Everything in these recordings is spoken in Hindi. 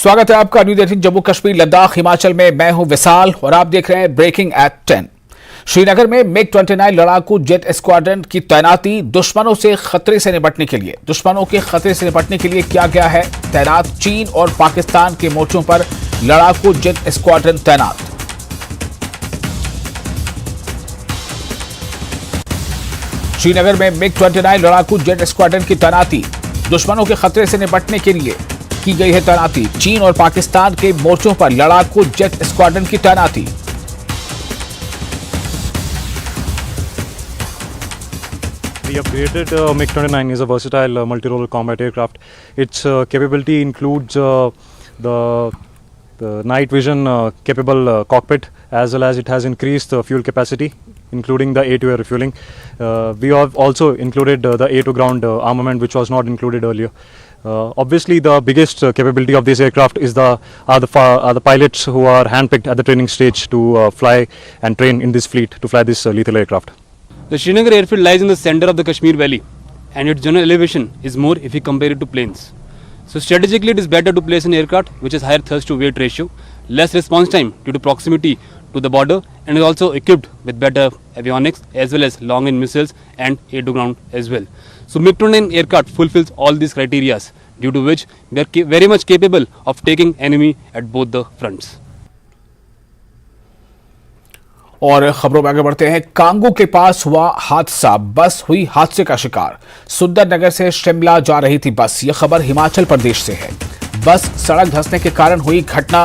स्वागत है आपका न्यूज 18 जम्मू कश्मीर लद्दाख हिमाचल में। मैं हूं विशाल और आप देख रहे हैं ब्रेकिंग एट 10। श्रीनगर में मिग 29 लड़ाकू जेट स्क्वाड्रन की तैनाती दुश्मनों के खतरे से निपटने के लिए किया गया है तैनात। चीन और पाकिस्तान के मोर्चों पर लड़ाकू जेट स्क्वाड्रन तैनात। श्रीनगर में मिग 29 लड़ाकू जेट स्क्वाड्रन की तैनाती दुश्मनों के खतरे से निपटने के लिए की गई है तैनाती। चीन और पाकिस्तान के मोर्चों पर लड़ाकू जेट स्क्वाड्रन की तैनाती। We have created MiG-29 is a versatile multi-role combat aircraft. Its capability includes the night vision capable cockpit, as well as it has increased fuel capacity, including the A2 air refueling. We have also included the A2 ground armament, which was not included earlier. Obviously, the biggest capability of this aircraft is are the pilots who are handpicked at the training stage to fly and train in this fleet to fly this lethal aircraft. The Srinagar airfield lies in the center of the Kashmir Valley, and its general elevation is more if we compare it to plains. So strategically, it is better to place an aircraft which has higher thrust to weight ratio, less response time due to proximity to the border, and is also equipped with better avionics as well as long-range missiles and air-to-ground as well. So MiG-29 aircraft fulfills all these criteria, due to which they are very much capable of taking enemy at both the fronts. और खबरों में आगे बढ़ते हैं। कांगू के पास हुआ हादसा, बस हुई हादसे का शिकार। सुंदरनगर से शिमला जा रही थी बस। यह खबर हिमाचल प्रदेश से है। बस सड़क धंसने के कारण हुई घटना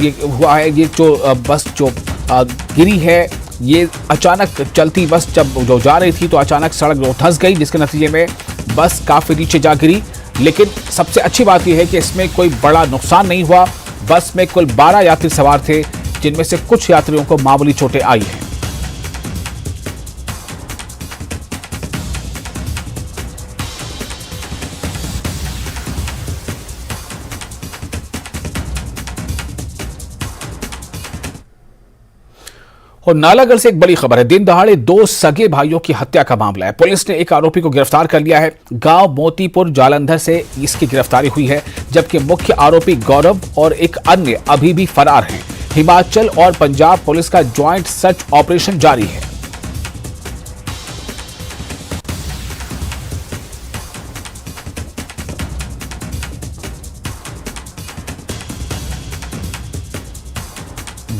ये हुआ है। ये जो बस जो गिरी है, ये अचानक चलती बस जब जा रही थी तो अचानक सड़क धंस गई, जिसके नतीजे में बस काफी नीचे जा गिरी। लेकिन सबसे अच्छी बात यह है कि इसमें कोई बड़ा नुकसान नहीं हुआ। बस में कुल 12 यात्री सवार थे, जिनमें से कुछ यात्रियों को मामूली चोटें आई हैं। और नालागढ़ से एक बड़ी खबर है। दिन दहाड़े 2 सगे भाइयों की हत्या का मामला है। पुलिस ने एक आरोपी को गिरफ्तार कर लिया है। गांव मोतीपुर जालंधर से इसकी गिरफ्तारी हुई है, जबकि मुख्य आरोपी गौरव और एक अन्य अभी भी फरार हैं। हिमाचल और पंजाब पुलिस का ज्वाइंट सर्च ऑपरेशन जारी है।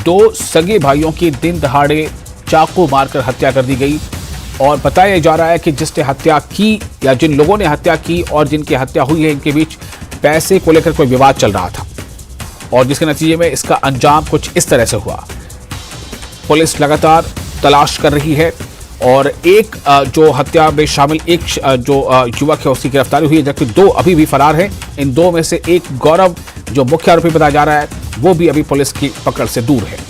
दो सगे भाइयों की दिन दहाड़े चाकू मारकर हत्या कर दी गई और बताया जा रहा है कि जिसने हत्या की या जिन लोगों ने हत्या की और जिनकी हत्या हुई है, इनके बीच पैसे को लेकर कोई विवाद चल रहा था और जिसके नतीजे में इसका अंजाम कुछ इस तरह से हुआ। पुलिस लगातार तलाश कर रही है और एक जो हत्या में शामिल एक जो युवक है उसकी गिरफ्तारी हुई है, जबकि 2 अभी भी फरार हैं। इन 2 में से एक गौरव जो मुख्य आरोपी बताया जा रहा है, वो भी अभी पुलिस की पकड़ से दूर है।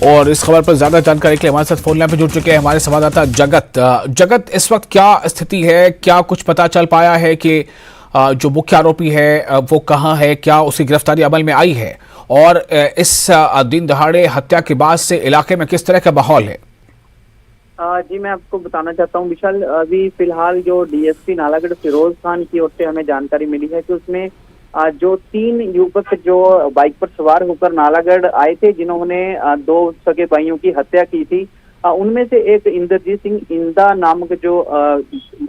और इस खबर पर ज्यादा जानकारी के लिए हमारे साथ फोन लाइन पर जुड़ चुके हैं हमारे संवाददाता जगत। जगत, इस वक्त क्या स्थिति है? क्या कुछ पता चल पाया है कि जो मुख्य आरोपी है वो कहाँ है? क्या उसकी गिरफ्तारी अमल में आई है? और इस दिन दहाड़े हत्या के बाद से इलाके में किस तरह का माहौल है? जी, मैं आपको बताना चाहता हूँ विशाल, अभी फिलहाल जो डीएसपी नालागढ़ फिरोज खान की ओर से हमें जानकारी मिली है कि उसमें जो 3 युवक जो बाइक पर सवार होकर नालागढ़ आए थे, जिन्होंने 2 सगे भाइयों की हत्या की थी, उनमें से एक इंद्रजीत सिंह इंदा नामक जो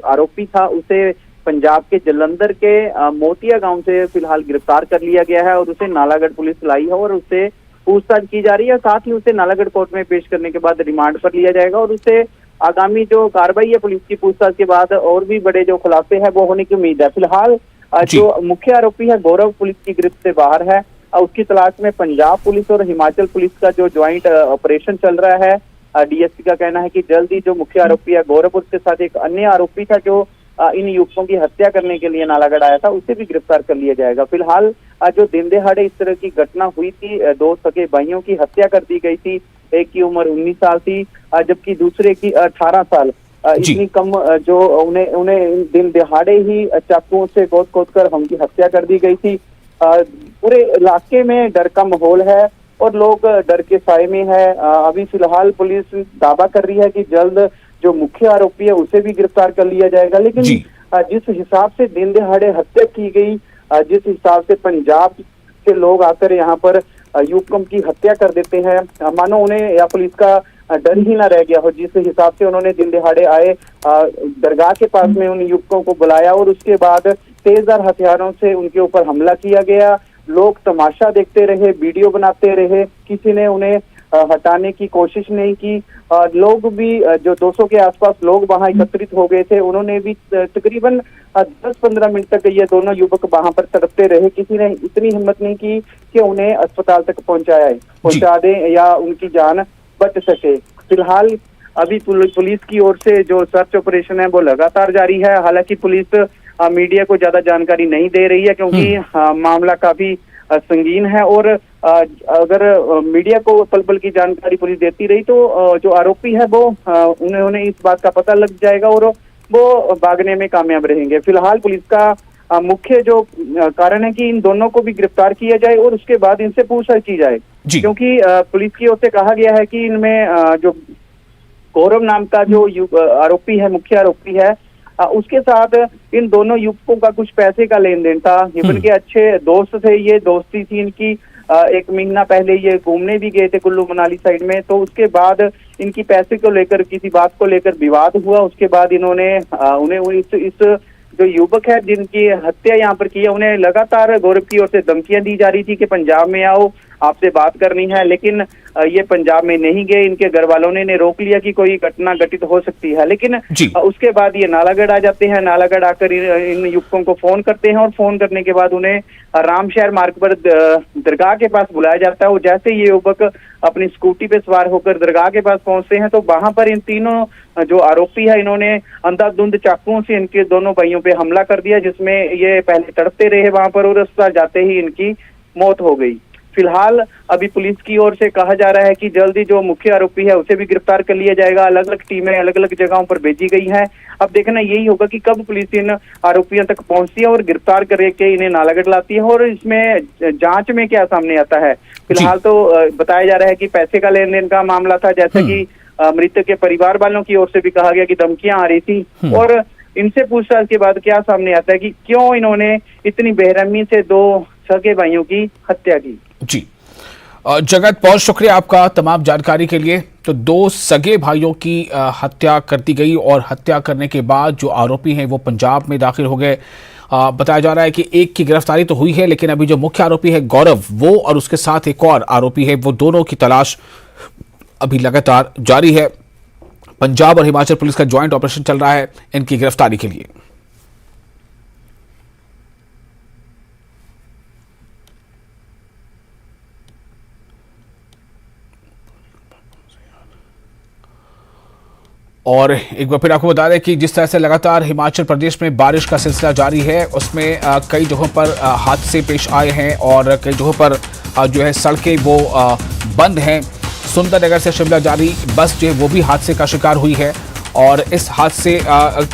आरोपी था, उसे पंजाब के जलंधर के मोतिया गांव से फिलहाल गिरफ्तार कर लिया गया है और उसे नालागढ़ पुलिस लाई है और उससे पूछताछ की जा रही है। साथ ही उसे नालागढ़ कोर्ट में पेश करने के बाद रिमांड पर लिया जाएगा और उसे आगामी जो कार्रवाई है पुलिस की पूछताछ के बाद और भी बड़े जो खुलासे हैं वो होने की उम्मीद है। फिलहाल जो मुख्य आरोपी है गौरव पुलिस की गिरफ्त से बाहर है। उसकी तलाश में पंजाब पुलिस और हिमाचल पुलिस का जो ज्वाइंट ऑपरेशन चल रहा है। डीएसपी का कहना है कि जल्द ही जो मुख्य आरोपी है गौरव, उसके साथ एक अन्य आरोपी था जो इन युवकों की हत्या करने के लिए नालागढ़ आया था, उसे भी गिरफ्तार कर लिया जाएगा। फिलहाल जो दिन दहाड़े इस तरह की घटना हुई थी, 2 सगे भाइयों की हत्या कर दी गई थी। एक की उम्र 19 साल थी जबकि दूसरे की 18 साल। इतनी कम जो उन्हें दिन दहाड़े ही चाकुओं से गोद कर उनकी हत्या कर दी गई थी। पूरे इलाके में डर का माहौल है और लोग डर के साए में है। अभी फिलहाल पुलिस दावा कर रही है कि जल्द जो मुख्य आरोपी है उसे भी गिरफ्तार कर लिया जाएगा। लेकिन जिस हिसाब से दिन दहाड़े हत्या की गई, जिस हिसाब से पंजाब के लोग आकर यहाँ पर युवकों की हत्या कर देते हैं, मानो उन्हें या पुलिस का डर ही ना रह गया हो। जिस हिसाब से उन्होंने दिन दहाड़े आए, दरगाह के पास में उन युवकों को बुलाया और उसके बाद तेजधार हथियारों से उनके ऊपर हमला किया गया। लोग तमाशा देखते रहे, वीडियो बनाते रहे, किसी ने उन्हें हटाने की कोशिश नहीं की। लोग भी जो 200 के आसपास लोग वहां एकत्रित हो गए थे, उन्होंने भी तकरीबन 10-15 मिनट तक ये दोनों युवक वहां पर तड़पते रहे। किसी ने इतनी हिम्मत नहीं की कि उन्हें अस्पताल तक पहुंचा दे या उनकी जान बच सके। फिलहाल अभी पुलिस की ओर से जो सर्च ऑपरेशन है वो लगातार जारी है। हालांकि पुलिस मीडिया को ज्यादा जानकारी नहीं दे रही है क्योंकि मामला काफी संगीन है और अगर मीडिया को पल पल की जानकारी पुलिस देती रही तो जो आरोपी है वो उन्हें इस बात का पता लग जाएगा और वो भागने में कामयाब रहेंगे। फिलहाल पुलिस का मुख्य जो कारण है कि इन दोनों को भी गिरफ्तार किया जाए और उसके बाद इनसे पूछताछ की जाए, क्योंकि पुलिस की ओर से कहा गया है कि इनमें जो गौरव नाम का जो आरोपी है, मुख्य आरोपी है, उसके साथ इन दोनों युवकों का कुछ पैसे का लेन देन था। इवन के अच्छे दोस्त थे, ये दोस्ती थी इनकी। 1 महीना पहले ये घूमने भी गए थे कुल्लू मनाली साइड में, तो उसके बाद इनकी पैसे को लेकर किसी बात को लेकर विवाद हुआ। उसके बाद इन्होंने उन्हें इस जो युवक है जिनकी हत्या यहाँ पर की है, उन्हें लगातार गौरव की ओर से धमकियां दी जा रही थी कि पंजाब में आओ, आपसे बात करनी है। लेकिन ये पंजाब में नहीं गए। इनके घर वालों ने रोक लिया कि कोई घटना घटित हो सकती है। लेकिन उसके बाद ये नालागढ़ आ जाते हैं। नालागढ़ आकर इन युवकों को फोन करते हैं और फोन करने के बाद उन्हें रामशहर मार्ग पर दरगाह के पास बुलाया जाता है। और जैसे ये युवक अपनी स्कूटी पे सवार होकर दरगाह के पास पहुंचते हैं तो वहां पर इन तीनों जो आरोपी है इन्होंने अंधाधुंध चाकुओं से इनके दोनों भाइयों पे हमला कर दिया, जिसमें ये पहले तड़पते रहे वहां पर और अस्पताल जाते ही इनकी मौत हो गई। फिलहाल अभी पुलिस की ओर से कहा जा रहा है कि जल्दी जो मुख्य आरोपी है उसे भी गिरफ्तार कर लिया जाएगा। अलग अलग टीमें अलग अलग जगहों पर भेजी गई हैं। अब देखना यही होगा कि कब पुलिस इन आरोपियों तक पहुंचती है और गिरफ्तार करके इन्हें नालागढ़ लाती है और इसमें जांच में क्या सामने आता है। फिलहाल तो बताया जा रहा है कि पैसे का लेन देन का मामला था, जैसे कि मृतक के परिवार वालों की ओर से भी कहा गया कि धमकियां आ रही थी। और इनसे पूछताछ के बाद क्या सामने आता है कि क्यों इन्होंने इतनी बेरहमी से 2 सगे भाइयों की हत्या की। जी जगत, बहुत शुक्रिया आपका तमाम जानकारी के लिए। तो 2 सगे भाइयों की हत्या कर दी गई और हत्या करने के बाद जो आरोपी हैं वो पंजाब में दाखिल हो गए। बताया जा रहा है कि एक की गिरफ्तारी तो हुई है, लेकिन अभी जो मुख्य आरोपी है गौरव, वो और उसके साथ एक और आरोपी है, वो दोनों की तलाश अभी लगातार जारी है। पंजाब और हिमाचल पुलिस का ज्वाइंट ऑपरेशन चल रहा है इनकी गिरफ्तारी के लिए। और एक बार फिर आपको बता दें कि जिस तरह से लगातार हिमाचल प्रदेश में बारिश का सिलसिला जारी है, उसमें कई जगहों पर हादसे पेश आए हैं और कई जगहों पर जो है सड़कें वो बंद हैं। सुंदरनगर से शिमला जा रही बस जो है वो भी हादसे का शिकार हुई है और इस हादसे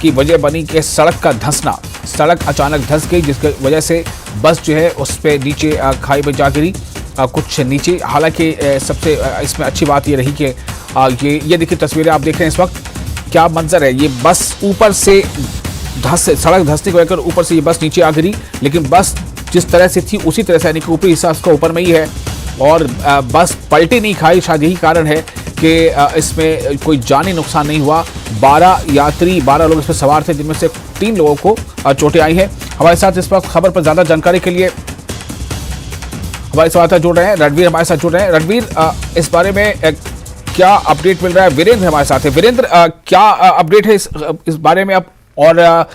की वजह बनी कि सड़क का धंसना, सड़क अचानक धंस गई जिसकी वजह से बस जो है उस पर नीचे खाई में जा गिरी कुछ नीचे। हालांकि सबसे इसमें अच्छी बात ये रही कि ये देखिए तस्वीरें आप देख रहे हैं इस वक्त, क्या मंजर है। ये बस ऊपर से सड़क धंसने को लेकर ऊपर से ये बस नीचे आ गिरी, लेकिन बस जिस तरह से थी उसी तरह से, यानी कि ऊपरी हिस्सा उसका ऊपर में ही है और बस पलटी नहीं खाई। शायद यही कारण है कि इसमें कोई जानी नुकसान नहीं हुआ। 12 लोग इसमें सवार थे, जिनमें से 3 लोगों को चोटें आई हैं। हमारे साथ इस वक्त खबर पर ज्यादा जानकारी के लिए हमारे साथ जुड़ रहे हैं रणवीर, हमारे साथ जुड़ रहे हैं। रणवीर, इस बारे में क्या अपडेट मिल रहा है? वीरेंद्र हमारे साथ है। वीरेंद्र, क्या अपडेट है इस बारे में अब, और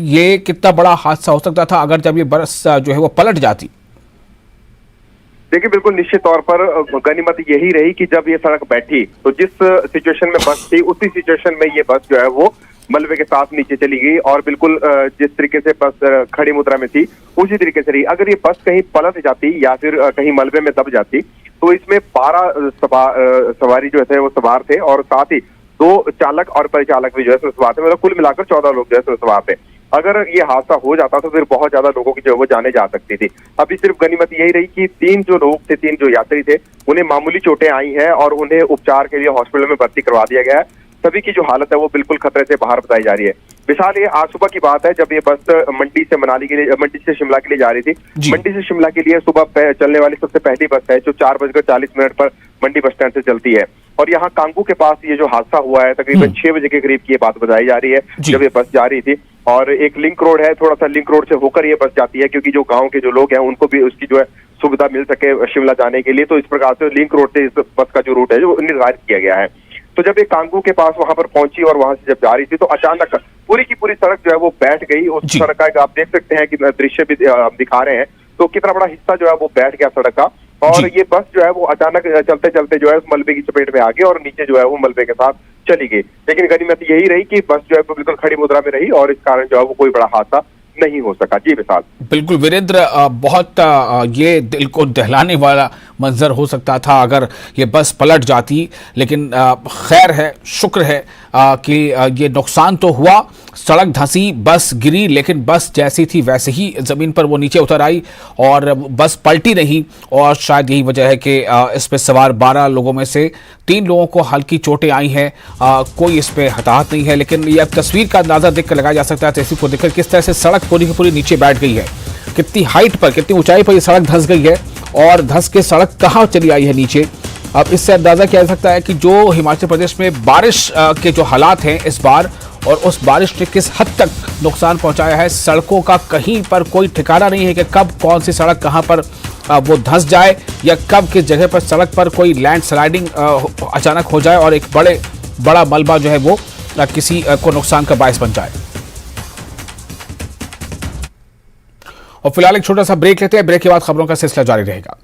ये कितना बड़ा हादसा हो सकता था अगर जब ये बस जो है वो पलट जाती? देखिए, बिल्कुल निश्चित तौर पर गनीमत यही रही कि जब ये सड़क बैठी तो जिस सिचुएशन में बस थी उसी सिचुएशन में ये बस जो है वो मलबे के साथ नीचे चली गई, और बिल्कुल जिस तरीके से बस खड़ी मुद्रा में थी उसी तरीके से रही। अगर ये बस कहीं पलट जाती या फिर कहीं मलबे में दब जाती तो इसमें 12 सवारी जो थे वो सवार थे, और साथ ही 2 चालक और परिचालक भी जो है सवार थे, मतलब कुल मिलाकर 14 लोग जो है सवार थे। अगर ये हादसा हो जाता तो फिर बहुत ज्यादा लोगों की जो है वो जाने जा सकती थी। अभी सिर्फ गनीमत यही रही कि 3 जो लोग थे, 3 जो यात्री थे, उन्हें मामूली चोटें आई हैं और उन्हें उपचार के लिए हॉस्पिटल में भर्ती करवा दिया गया है। सभी की जो हालत है वो बिल्कुल खतरे से बाहर बताई जा रही है। विशाल, ये आज सुबह की बात है जब ये बस मंडी से शिमला के लिए जा रही थी। मंडी से शिमला के लिए सुबह चलने वाली सबसे पहली बस है जो 4:40 पर मंडी बस स्टैंड से चलती है, और यहाँ कांगू के पास ये जो हादसा हुआ है तकरीबन 6 बजे के करीब की ये बात बताई जा रही है जब ये बस जा रही थी। और एक लिंक रोड है, थोड़ा सा लिंक रोड से होकर ये बस जाती है क्योंकि जो गाँव के जो लोग हैं उनको भी उसकी जो है सुविधा मिल सके शिमला जाने के लिए। तो इस प्रकार से लिंक रोड से इस बस का जो रूट है जो निर्धारित किया गया है। तो जब ये कांगू के पास वहां पर पहुंची और वहां से जब जा रही थी तो अचानक पूरी की पूरी सड़क जो है वो बैठ गई। उस सड़क का आप देख सकते हैं कि दृश्य भी दिखा रहे हैं, तो कितना बड़ा हिस्सा जो है वो बैठ गया सड़क का, और ये बस जो है वो अचानक चलते चलते जो है उस मलबे की चपेट में आ गई और नीचे जो है वो मलबे के साथ चली गई। लेकिन गनीमत यही रही कि बस जो है वो बिल्कुल खड़ी मुद्रा में रही और इस कारण जो है वो कोई बड़ा हादसा नहीं हो सका। जी विशाल। बिल्कुल वीरेंद्र, बहुत ये दिल को दहलाने वाला मंजर हो सकता था अगर ये बस पलट जाती, लेकिन खैर है, शुक्र है कि ये नुकसान तो हुआ, सड़क धंसी, बस गिरी, लेकिन बस जैसी थी वैसे ही ज़मीन पर वो नीचे उतर आई और बस पलटी नहीं। और शायद यही वजह है कि इस पर सवार 12 लोगों में से 3 लोगों को हल्की चोटें आई हैं। कोई इस पर हताहत नहीं है, लेकिन ये तस्वीर का अंदाज़ा देखकर लगाया जा सकता है, तस्वीर को देखकर किस तरह से सड़क पूरी की पूरी नीचे बैठ गई है, कितनी हाइट पर, कितनी ऊंचाई पर ये सड़क धंस गई है और धंस के सड़क कहाँ चली आई है नीचे। अब इससे अंदाजा किया जा सकता है कि जो हिमाचल प्रदेश में बारिश के जो हालात हैं इस बार, और उस बारिश ने किस हद तक नुकसान पहुंचाया है। सड़कों का कहीं पर कोई ठिकाना नहीं है कि कब कौन सी सड़क कहां पर वो धंस जाए, या कब किस जगह पर सड़क पर कोई लैंड स्लाइडिंग अचानक हो जाए और एक बड़ा मलबा जो है वो किसी को नुकसान का बायस बन जाए। और फिलहाल एक छोटा सा ब्रेक लेते हैं, ब्रेक के बाद खबरों का सिलसिला जारी रहेगा।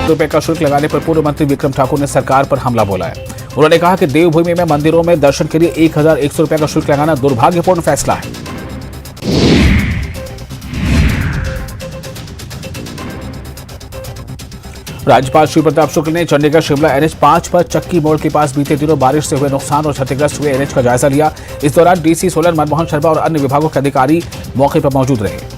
रुपए का शुल्क लगाने पर पूर्व मंत्री विक्रम ठाकुर ने सरकार पर हमला बोला है। उन्होंने कहा कि देवभूमि में मंदिरों में दर्शन के लिए 1100 रुपए का शुल्क लगाना दुर्भाग्यपूर्ण फैसला है। राज्यपाल श्री प्रताप शुक्ल ने चंडीगढ़ शिमला NH5 पर चक्की मोड़ के पास बीते दिनों बारिश से हुए नुकसान और क्षतिग्रस्त हुए NH का जायजा लिया। इस दौरान DC सोलन मनमोहन शर्मा और अन्य विभागों के अधिकारी मौके पर मौजूद रहे।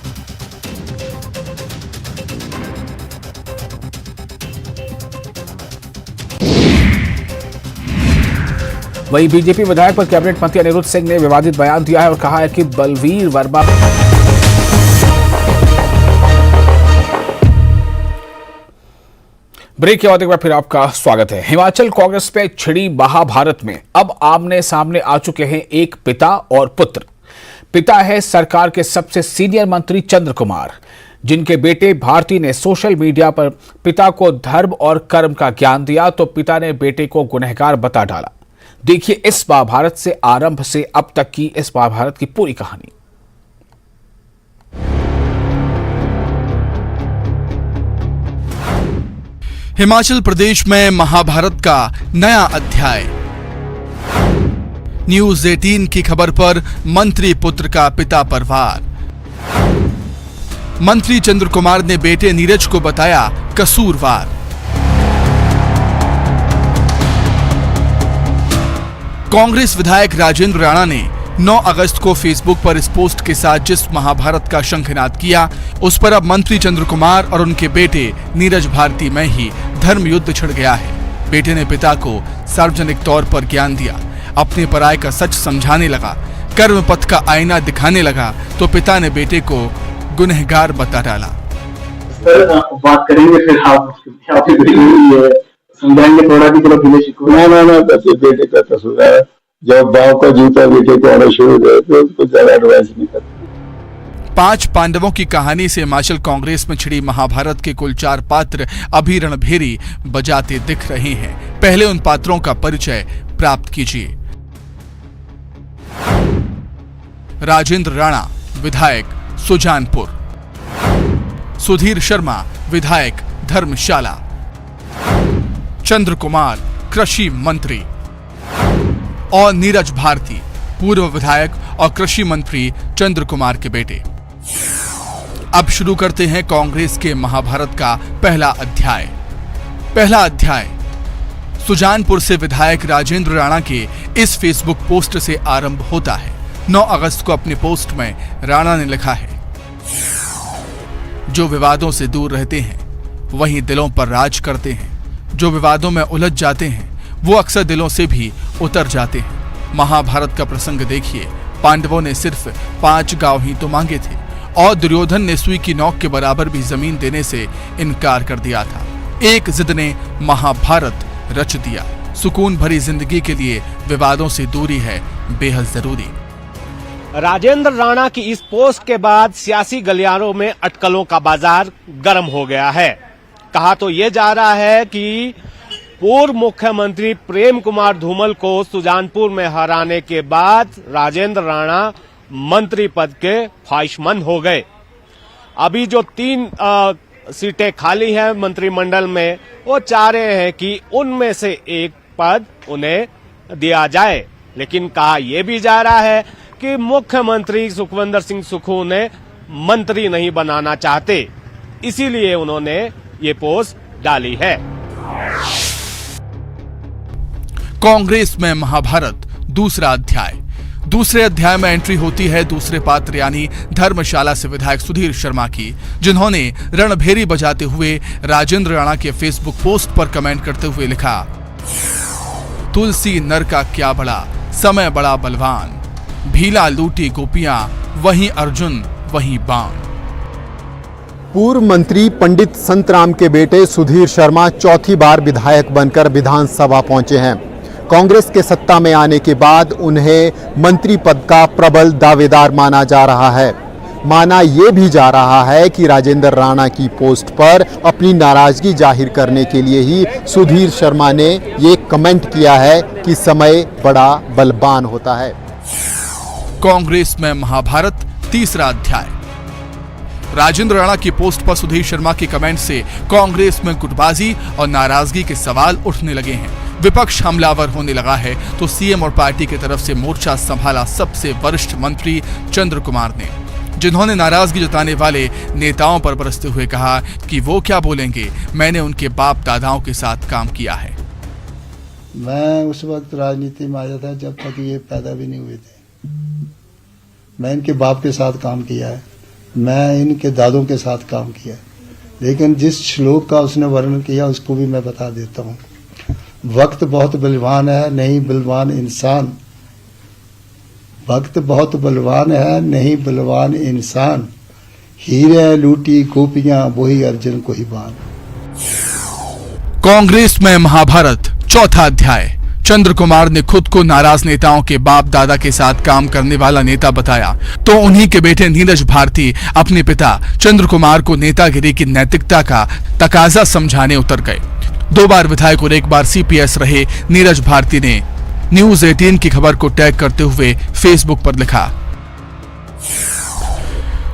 वहीं बीजेपी विधायक पर कैबिनेट मंत्री अनिरुद्ध सिंह ने विवादित बयान दिया है और कहा है कि बलवीर वर्मा ब्रेक के बाद एक बार फिर आपका स्वागत है। हिमाचल कांग्रेस पे छिड़ी महाभारत में अब आमने सामने आ चुके हैं एक पिता और पुत्र। पिता है सरकार के सबसे सीनियर मंत्री चंद्र कुमार, जिनके बेटे भारती ने सोशल मीडिया पर पिता को धर्म और कर्म का ज्ञान दिया तो पिता ने बेटे को गुनहगार बता डाला। देखिए इस महाभारत से आरंभ से अब तक की इस महाभारत की पूरी कहानी। हिमाचल प्रदेश में महाभारत का नया अध्याय। न्यूज 18 की खबर पर मंत्री पुत्र का पिता पर वार। मंत्री चंद्र कुमार ने बेटे नीरज को बताया कसूरवार। कांग्रेस विधायक राजेंद्र राणा ने 9 अगस्त को फेसबुक पर इस पोस्ट के साथ जिस महाभारत का शंखनाद किया, उस पर अब मंत्री चंद्र कुमार और उनके बेटे नीरज भारती में ही धर्म युद्ध छिड़ गया है। बेटे ने पिता को सार्वजनिक तौर पर ज्ञान दिया, अपने पराये का सच समझाने लगा। कर्म पथ का आईना दिखाने लगा तो पिता ने बेटे को गुनहगार बता डाला। बात करेंगे फिर आप समझाएंगे थोड़ा भी चलो पहले शिको ना बस ये बेटे का कसूर है। जब बाप का जूता बेटे को आना शुरू हो तो उसको ज्यादा एडवाइस नहीं करते। 5 पांडवों की कहानी से हिमाचल कांग्रेस में छिड़ी महाभारत के कुल 4 पात्र अभी रणभेरी बजाते दिख रहे हैं। पहले उन पात्रों का परिचय प्राप्त कीजिए। राजेंद्र राणा, विधायक सुजानपुर। सुधीर शर्मा, विधायक धर्मशाला। चंद्र कुमार, कृषि मंत्री। और नीरज भारती, पूर्व विधायक और कृषि मंत्री चंद्र कुमार के बेटे। अब शुरू करते हैं कांग्रेस के महाभारत का पहला अध्याय। पहला अध्याय सुजानपुर से विधायक राजेंद्र राणा के इस फेसबुक पोस्ट से आरंभ होता है। 9 अगस्त को अपने पोस्ट में राणा ने लिखा है, जो विवादों से दूर रहते हैं वहीं दिलों पर राज करते हैं। जो विवादों में उलझ जाते हैं वो अक्सर दिलों से भी उतर जाते हैं। महाभारत का प्रसंग देखिए। पांडवों ने सिर्फ 5 गांव ही तो मांगे थे और दुर्योधन ने सुई की नोक के बराबर भी जमीन देने से इनकार कर दिया था। एक जिद ने महाभारत रच दिया। सुकून भरी जिंदगी के लिए विवादों से दूरी है बेहद जरूरी। राजेंद्र राणा की इस पोस्ट के बाद सियासी गलियारों में अटकलों का बाजार गर्म हो गया है। कहा तो ये जा रहा है कि पूर्व मुख्यमंत्री प्रेम कुमार धूमल को सुजानपुर में हराने के बाद राजेंद्र राणा मंत्री पद के ख्वाहिशमंद हो गए। अभी जो 3 सीटें खाली हैं मंत्रिमंडल में, वो चाह रहे हैं कि उनमें से एक पद उन्हें दिया जाए। लेकिन कहा यह भी जा रहा है कि मुख्यमंत्री सुखविंदर सिंह सुक्खू ने मंत्री नहीं बनाना चाहते, इसीलिए उन्होंने ये पोस्ट डाली है। कांग्रेस में महाभारत दूसरा अध्याय। दूसरे अध्याय में एंट्री होती है दूसरे पात्र यानी धर्मशाला से विधायक सुधीर शर्मा की, जिन्होंने रणभेरी बजाते हुए राजेंद्र राणा के फेसबुक पोस्ट पर कमेंट करते हुए लिखा, तुलसी नर का क्या बड़ा, समय बड़ा बलवान, भीला लूटी गोपियां, वहीं अर्जुन वहीं बाण। पूर्व मंत्री पंडित संतराम के बेटे सुधीर शर्मा चौथी बार विधायक बनकर विधानसभा पहुंचे हैं। कांग्रेस के सत्ता में आने के बाद उन्हें मंत्री पद का प्रबल दावेदार माना जा रहा है। माना यह भी जा रहा है कि राजेंद्र राणा की पोस्ट पर अपनी नाराजगी जाहिर करने के लिए ही सुधीर शर्मा ने ये कमेंट किया है कि समय बड़ा बलवान होता है। कांग्रेस में महाभारत तीसरा अध्याय। राजेंद्र राणा की पोस्ट पर सुधीर शर्मा के कमेंट से कांग्रेस में गुटबाजी और नाराजगी के सवाल उठने लगे हैं। विपक्ष हमलावर होने लगा है तो सीएम और पार्टी की तरफ से मोर्चा संभाला सबसे वरिष्ठ मंत्री चंद्र कुमार ने, जिन्होंने नाराजगी जताने वाले नेताओं पर बरसते हुए कहा कि वो क्या बोलेंगे, मैंने उनके बाप दादाओं के साथ काम किया है। मैं उस वक्त राजनीति में आया था जब तक ये पैदा भी नहीं हुए थे। मैं इनके बाप के साथ काम किया है, मैं इनके दादों के साथ काम किया है। लेकिन जिस श्लोक का उसने वर्णन किया उसको भी मैं बता देता हूँ। वक्त बहुत बलवान है, नहीं बलवान इंसान। वक्त बहुत बलवान है, नहीं बलवान इंसान। हीरे लूटी गोपियां, वही अर्जुन को ही बाण। कांग्रेस में महाभारत चौथा अध्याय। चंद्र कुमार ने खुद को नाराज नेताओं के बाप दादा के साथ काम करने वाला नेता बताया तो उन्हीं के बेटे नीरज भारती अपने पिता चंद्र कुमार को नेतागिरी की नैतिकता का तकाजा समझाने उतर गए। 2 बार विधायक और 1 बार सीपीएस रहे नीरज भारती ने न्यूज 18 की खबर को टैग करते हुए फेसबुक पर लिखा,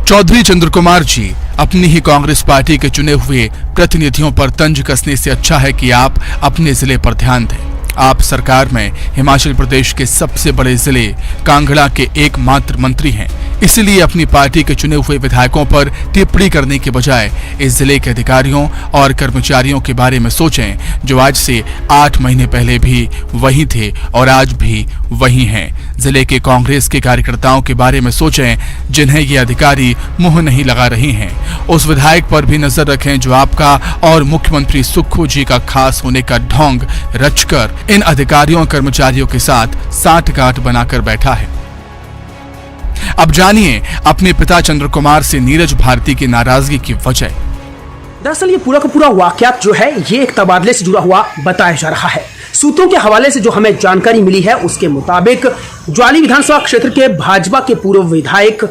चौधरी चंद्र कुमार जी, अपनी ही कांग्रेस पार्टी के चुने हुए प्रतिनिधियों पर तंज कसने से अच्छा है कि आप अपने जिले पर ध्यान दें। आप सरकार में हिमाचल प्रदेश के सबसे बड़े जिले कांगड़ा के एकमात्र मंत्री हैं, इसलिए अपनी पार्टी के चुने हुए विधायकों पर टिप्पणी करने के बजाय इस जिले के अधिकारियों और कर्मचारियों के बारे में सोचें, जो आज से 8 महीने पहले भी वही थे और आज भी वही हैं। जिले के कांग्रेस के कार्यकर्ताओं के बारे में सोचें, जिन्हें ये अधिकारी मुंह नहीं लगा रहे हैं। उस विधायक पर भी नजर रखें जो आपका और मुख्यमंत्री सुक्खू जी का खास होने का ढोंग रचकर इन अधिकारियों और कर्मचारियों के साथ साठगांठ बनाकर बैठा है। अब जानिए अपने पिता चंद्र कुमार से नीरज भारती की नाराजगी की वजह। दरअसल ये पूरा का पूरा वाकयात जो है ये एक तबादले से जुड़ा हुआ बताया जा रहा है। सूत्रों के हवाले से जो हमें जानकारी मिली है उसके मुताबिक ज्वाली विधानसभा क्षेत्र के भाजपा के पूर्व विधायक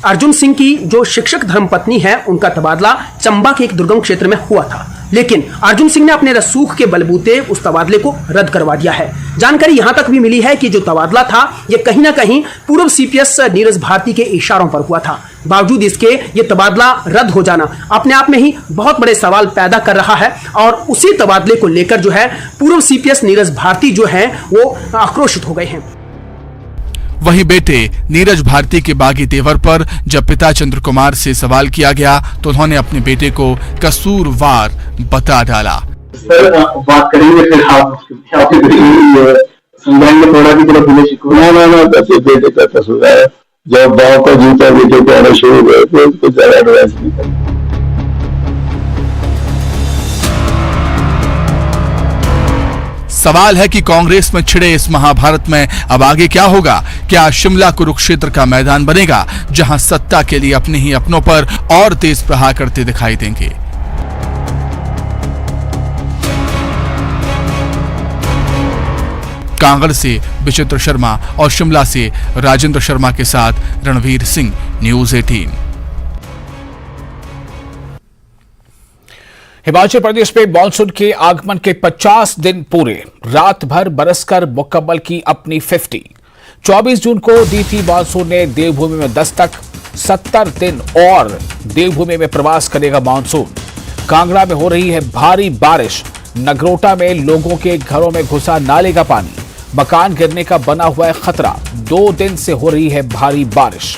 अर्जुन सिंह की जो शिक्षक धर्मपत्नी है उनका तबादला चंबा के एक दुर्गम क्षेत्र में हुआ था, लेकिन अर्जुन सिंह ने अपने रसूख के बलबूते उस तबादले को रद्द करवा दिया है। जानकारी यहां तक भी मिली है कि जो तबादला था ये कहीं ना कहीं पूर्व सीपीएस नीरज भारती के इशारों पर हुआ था। बावजूद इसके ये तबादला रद्द हो जाना अपने आप में ही बहुत बड़े सवाल पैदा कर रहा है और उसी तबादले को लेकर जो है पूर्व सीपीएस नीरज भारती जो है वो आक्रोशित हो गए हैं। वहीं बेटे नीरज भारती के बागी तेवर पर जब पिता चंद्र कुमार से सवाल किया गया तो उन्होंने अपने बेटे को कसूरवार बता डाला। सर बात करेंगे फिर आप समझाएंगे थोड़ा की तरफ ना बस ये बेटे का कसूर है। जब बाप का जूता बेटे को आना शुरू हुआ तो उसको ज्यादा एडवाइस नहीं करना। सवाल है कि कांग्रेस में छिड़े इस महाभारत में अब आगे क्या होगा? क्या शिमला कुरुक्षेत्र का मैदान बनेगा जहां सत्ता के लिए अपने ही अपनों पर और तेज प्रहार करते दिखाई देंगे? कांगड़ से विचित्र शर्मा और शिमला से राजेंद्र शर्मा के साथ रणवीर सिंह, न्यूज़ 18। हिमाचल प्रदेश में मानसून के आगमन के 50 दिन पूरे, रात भर बरसकर मुकम्मल की अपनी 50। 24 जून को दी थी मानसून ने देवभूमि में दस्तक। 70 दिन और देवभूमि में प्रवास करेगा मानसून। कांगड़ा में हो रही है भारी बारिश। नगरोटा में लोगों के घरों में घुसा नाले का पानी। मकान गिरने का बना हुआ है खतरा। 2 दिन से हो रही है भारी बारिश।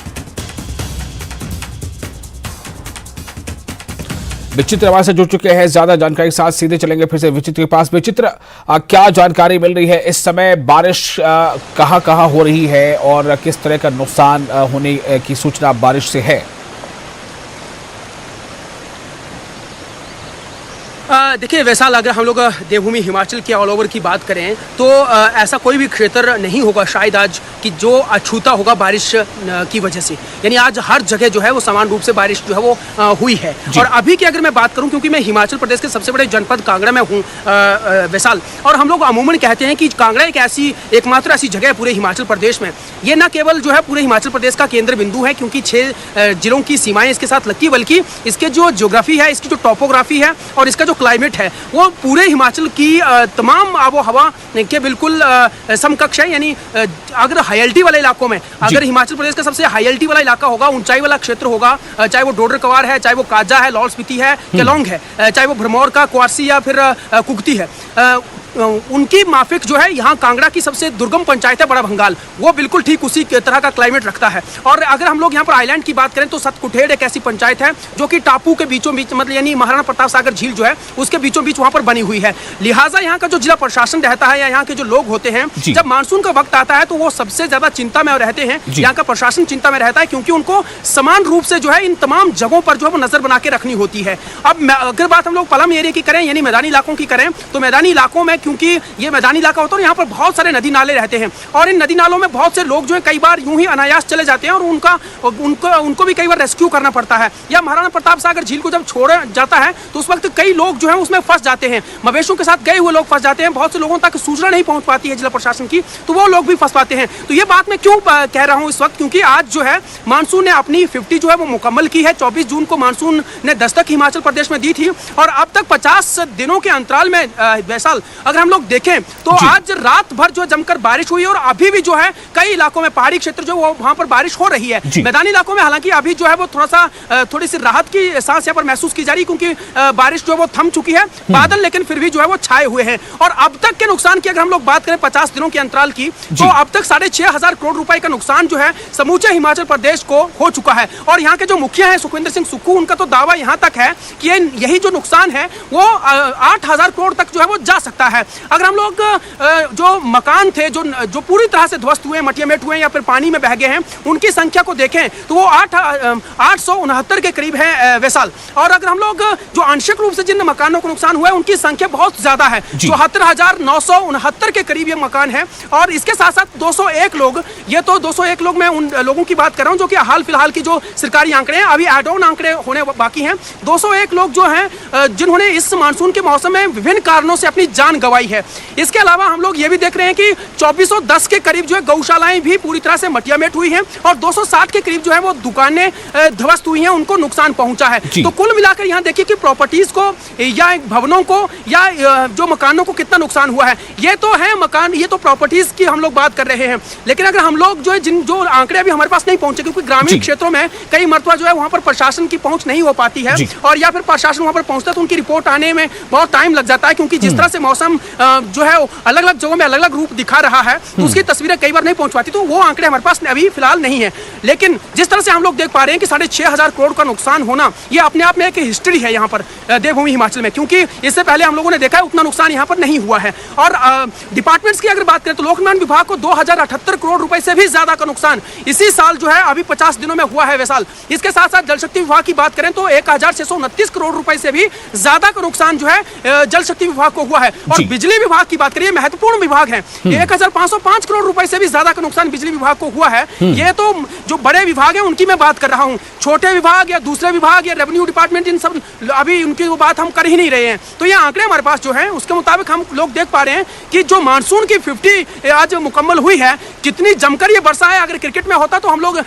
विचित्र हमारे से जुड़ चुके हैं, ज्यादा जानकारी के साथ सीधे चलेंगे फिर से विचित्र के पास। विचित्र, क्या जानकारी मिल रही है इस समय? बारिश कहां हो रही है और किस तरह का नुकसान होने की सूचना बारिश से है? देखिए वैसाल, अगर हम लोग देवभूमि हिमाचल के ऑल ओवर की बात करें तो ऐसा कोई भी क्षेत्र नहीं होगा शायद आज कि जो अछूता होगा बारिश की वजह से। यानी आज हर जगह जो है वो समान रूप से बारिश जो है वो हुई है। और अभी की अगर मैं बात करूं, क्योंकि मैं हिमाचल प्रदेश के सबसे बड़े जनपद कांगड़ा में हूं वैसाल, और हम लोग अमूमन कहते हैं कि कांगड़ा एक एकमात्र ऐसी जगह है पूरे हिमाचल प्रदेश में। ये न केवल जो है पूरे हिमाचल प्रदेश का केंद्र बिंदु है क्योंकि 6 जिलों की सीमाएं इसके साथ लगती है, बल्कि इसके जो ज्योग्राफी है, इसकी जो टोपोग्राफी है और इसका जो क्लाइमेट है वो पूरे हिमाचल की तमाम आबो हवा के बिल्कुल समकक्ष है। यानी अगर हाईएल्टी वाले इलाकों में, अगर हिमाचल प्रदेश का सबसे हाईएल्टी वाला इलाका होगा, ऊंचाई वाला क्षेत्र होगा, चाहे वो डोडर कवार है, चाहे वो काजा है, लाहौल स्पीति है, केलोंग है, चाहे वो भरमौर का क्वारसी या फिर कुगती है, उनकी माफिक जो है यहाँ कांगड़ा की सबसे दुर्गम पंचायत है बड़ा भंगाल, वो बिल्कुल ठीक उसी तरह का क्लाइमेट रखता है। और अगर हम लोग यहाँ पर आइलैंड की बात करें तो सतकुठेड़ एक ऐसी पंचायत है जो कि टापू के बीचों बीच, मतलब यानी महाराणा प्रताप सागर झील जो है उसके बीचों बीच वहाँ पर बनी हुई है। लिहाजा यहाँ का जो जिला प्रशासन रहता है या यहाँ के जो लोग होते हैं, जब मानसून का वक्त आता है तो वो सबसे ज्यादा चिंता में रहते हैं। यहाँ का प्रशासन चिंता में रहता है क्योंकि उनको समान रूप से जो है इन तमाम जगहों पर जो है वो नजर बना के रखनी होती है। अब अगर बात हम लोग पलम एरिया की करें, यानी मैदानी इलाकों की करें, तो मैदानी इलाकों में क्योंकि ये मैदानी इलाका होता है, यहाँ पर बहुत सारे नदी नाले रहते हैं और इन नदी नालों में बहुत से लोग जो है कई बार यूं ही अनायास चले जाते हैं और उनको भी कई बार रेस्क्यू करना पड़ता है। या महाराणा प्रताप सागर झील को जब छोड़ा जाता है तो उस वक्त कई लोग जो है उसमें फंस जाते हैं, मवेशियों के साथ गए हुए लोग फंस जाते हैं। बहुत से लोगों तक सूचना नहीं पहुंच पाती है जिला प्रशासन की, तो वो लोग भी फंस पाते हैं। तो ये बात मैं क्यों कह रहा हूँ इस वक्त, क्योंकि आज जो है मानसून ने अपनी 50 जो है वो मुकम्मल की है। 24 जून को मानसून ने दस्तक हिमाचल प्रदेश में दी थी और अब तक 50 दिनों के अंतराल में वैसाल अगर हम लोग देखें तो आज रात भर जो जमकर बारिश हुई और अभी भी जो है कई इलाकों में पहाड़ी क्षेत्र जो वहां पर बारिश हो रही है। मैदानी इलाकों में हालांकि अभी जो है वो थोड़ी सी राहत की सांस यहाँ पर महसूस की जा रही, क्योंकि बारिश जो है वो थम चुकी है, बादल लेकिन फिर भी जो है वो छाए हुए हैं। और अब तक के नुकसान की अगर हम लोग बात करें 50 दिनों के अंतराल की, तो अब तक 6,500 करोड़ रुपए का नुकसान जो है समूचे हिमाचल प्रदेश को हो चुका है। और यहाँ के जो मुखिया है सुखविंदर सिंह सुक्खू, उनका तो दावा यहाँ तक है कि यही जो नुकसान है वो 8,000 करोड़ तक जो है वो जा सकता है। है। अगर हम लोग जो मकान थे जो पूरी तरह से ध्वस्त हुए, मटियामेट हुए या फिर पानी में बह गए हैं, उनकी संख्या को देखें तो वो 869 के करीब है वैसाल। और अगर हम लोग जो आंशिक रूप से जिन मकानों को नुकसान हुआ है उनकी संख्या बहुत ज्यादा है, 74,969 के करीब ये मकान है। और इसके साथ साथ 201 लोग, ये तो 201 लोग मैं उन लोगों की बात कर रहा हूं जो कि हाल फिलहाल की जो सरकारी आंकड़े हैं, अभी एड ऑन आंकड़े होने बाकी हैं। 201 लोग जो हैं जिन्होंने इस मानसून के मौसम में विभिन्न कारणों से अपनी जान गंवाई है। इसके अलावा हम लोग ये भी देख रहे हैं कि 2410 के करीब जो है गौशालाएं भी पूरी तरह से मटियामेट हुई हैं और 260 के करीब जो है वो दुकानें ध्वस्त हुई हैं, उनको नुकसान पहुंचा है। तो कुल मिलाकर यहाँ देखिए कि प्रॉपर्टीज को या भवनों को या जो मकानों को कितना नुकसान हुआ है। ये तो है मकान, ये तो प्रॉपर्टीज की हम लोग बात कर रहे हैं। लेकिन अगर हम लोग जो है जो आंकड़े अभी हमारे पास नहीं पहुंचे, क्योंकि ग्रामीण क्षेत्रों में कई मरतबा जो है वहां पर प्रशासन की पहुंच नहीं हो पाती है, और या फिर प्रशासन वहां पर पहुंचता है तो उनकी रिपोर्ट आने में बहुत टाइम लग जाता है, क्योंकि जिस तरह से मौसम जो है अलग अलग जगहों में अलग अलग रूप दिखा रहा है तो उसकी तस्वीरें कई बार नहीं पहुंच पाती, तो वो आंकड़े हमारे पास अभी फिलहाल नहीं है। लेकिन जिस तरह से हम लोग देख पा रहे हैं कि 6,500 करोड़ का नुकसान होना, ये अपने आप में एक हिस्ट्री है यहाँ पर देवभूमि हिमाचल में, क्योंकि इससे पहले हम लोगों ने देखा है उतना नुकसान यहाँ पर नहीं हुआ है। और डिपार्टमेंट्स की अगर बात करें तो लोक निर्माण विभाग को 2078 करोड़ रुपए से भी ज्यादा का नुकसान इसी साल जो है अभी 50 दिनों में हुआ है वैसाल। इसके साथ साथ जल शक्ति विभाग की बात करें तो 1629 करोड़ रुपए से भी ज्यादा का नुकसान जो है जल शक्ति विभाग को हुआ है। और बिजली विभाग की बात करिए, महत्वपूर्ण विभाग है, 1505 करोड़ रुपए से भी ज्यादा का नुकसान बिजली विभाग को हुआ है। ये तो जो बड़े विभाग है उनकी मैं बात कर रहा हूँ, छोटे विभाग या दूसरे विभाग या रेवेन्यू डिपार्टमेंट, इन सब अभी उनकी वो बात हम कर ही नहीं रहे हैं। तो ये आंकड़े हमारे पास जो है उसके मुताबिक हम लोग देख पा रहे हैं कि जो मानसून की 50 आज मुकम्मल हुई है, कितनी जमकर ये बरसा है। अगर क्रिकेट में होता तो हम लोग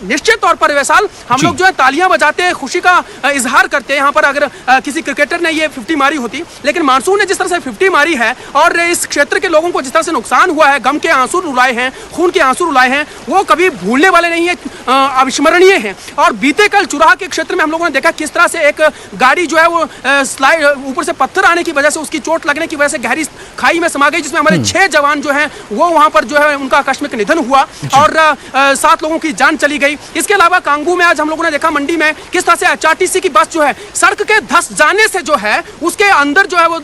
निश्चित तौर पर वैसाल हम लोग जो है तालियां बजाते खुशी का इजहार करते हैं यहाँ पर, अगर किसी क्रिकेटर ने ये 50 मारी होती। लेकिन मानसून ने जिस तरह से 50 मारी है और इस क्षेत्र के लोगों को जिस तरह से नुकसान हुआ है, गम के आंसू रुलाए हैं, खून के आंसू रुलाए हैं, वो कभी भूलने वाले नहीं है, अविस्मरणीय है। और बीते कल चुराह के क्षेत्र में हम लोगों ने देखा किस तरह से एक गाड़ी जो है वो स्लाइड ऊपर से पत्थर आने की वजह से, उसकी चोट लगने की वजह से गहरी खाई में समा गई, जिसमें हमारे 6 जवान जो हैं वो वहां पर जो है उनका आकस्मिक निधन हुआ और 7 लोगों की जान चली गई। इसके अलावा कांगू में आज हम लोगों ने देखा मंडी में किस तरह से HRTC की बस जो है सड़क के धंस जाने से जो है उसके अंदर जो है वो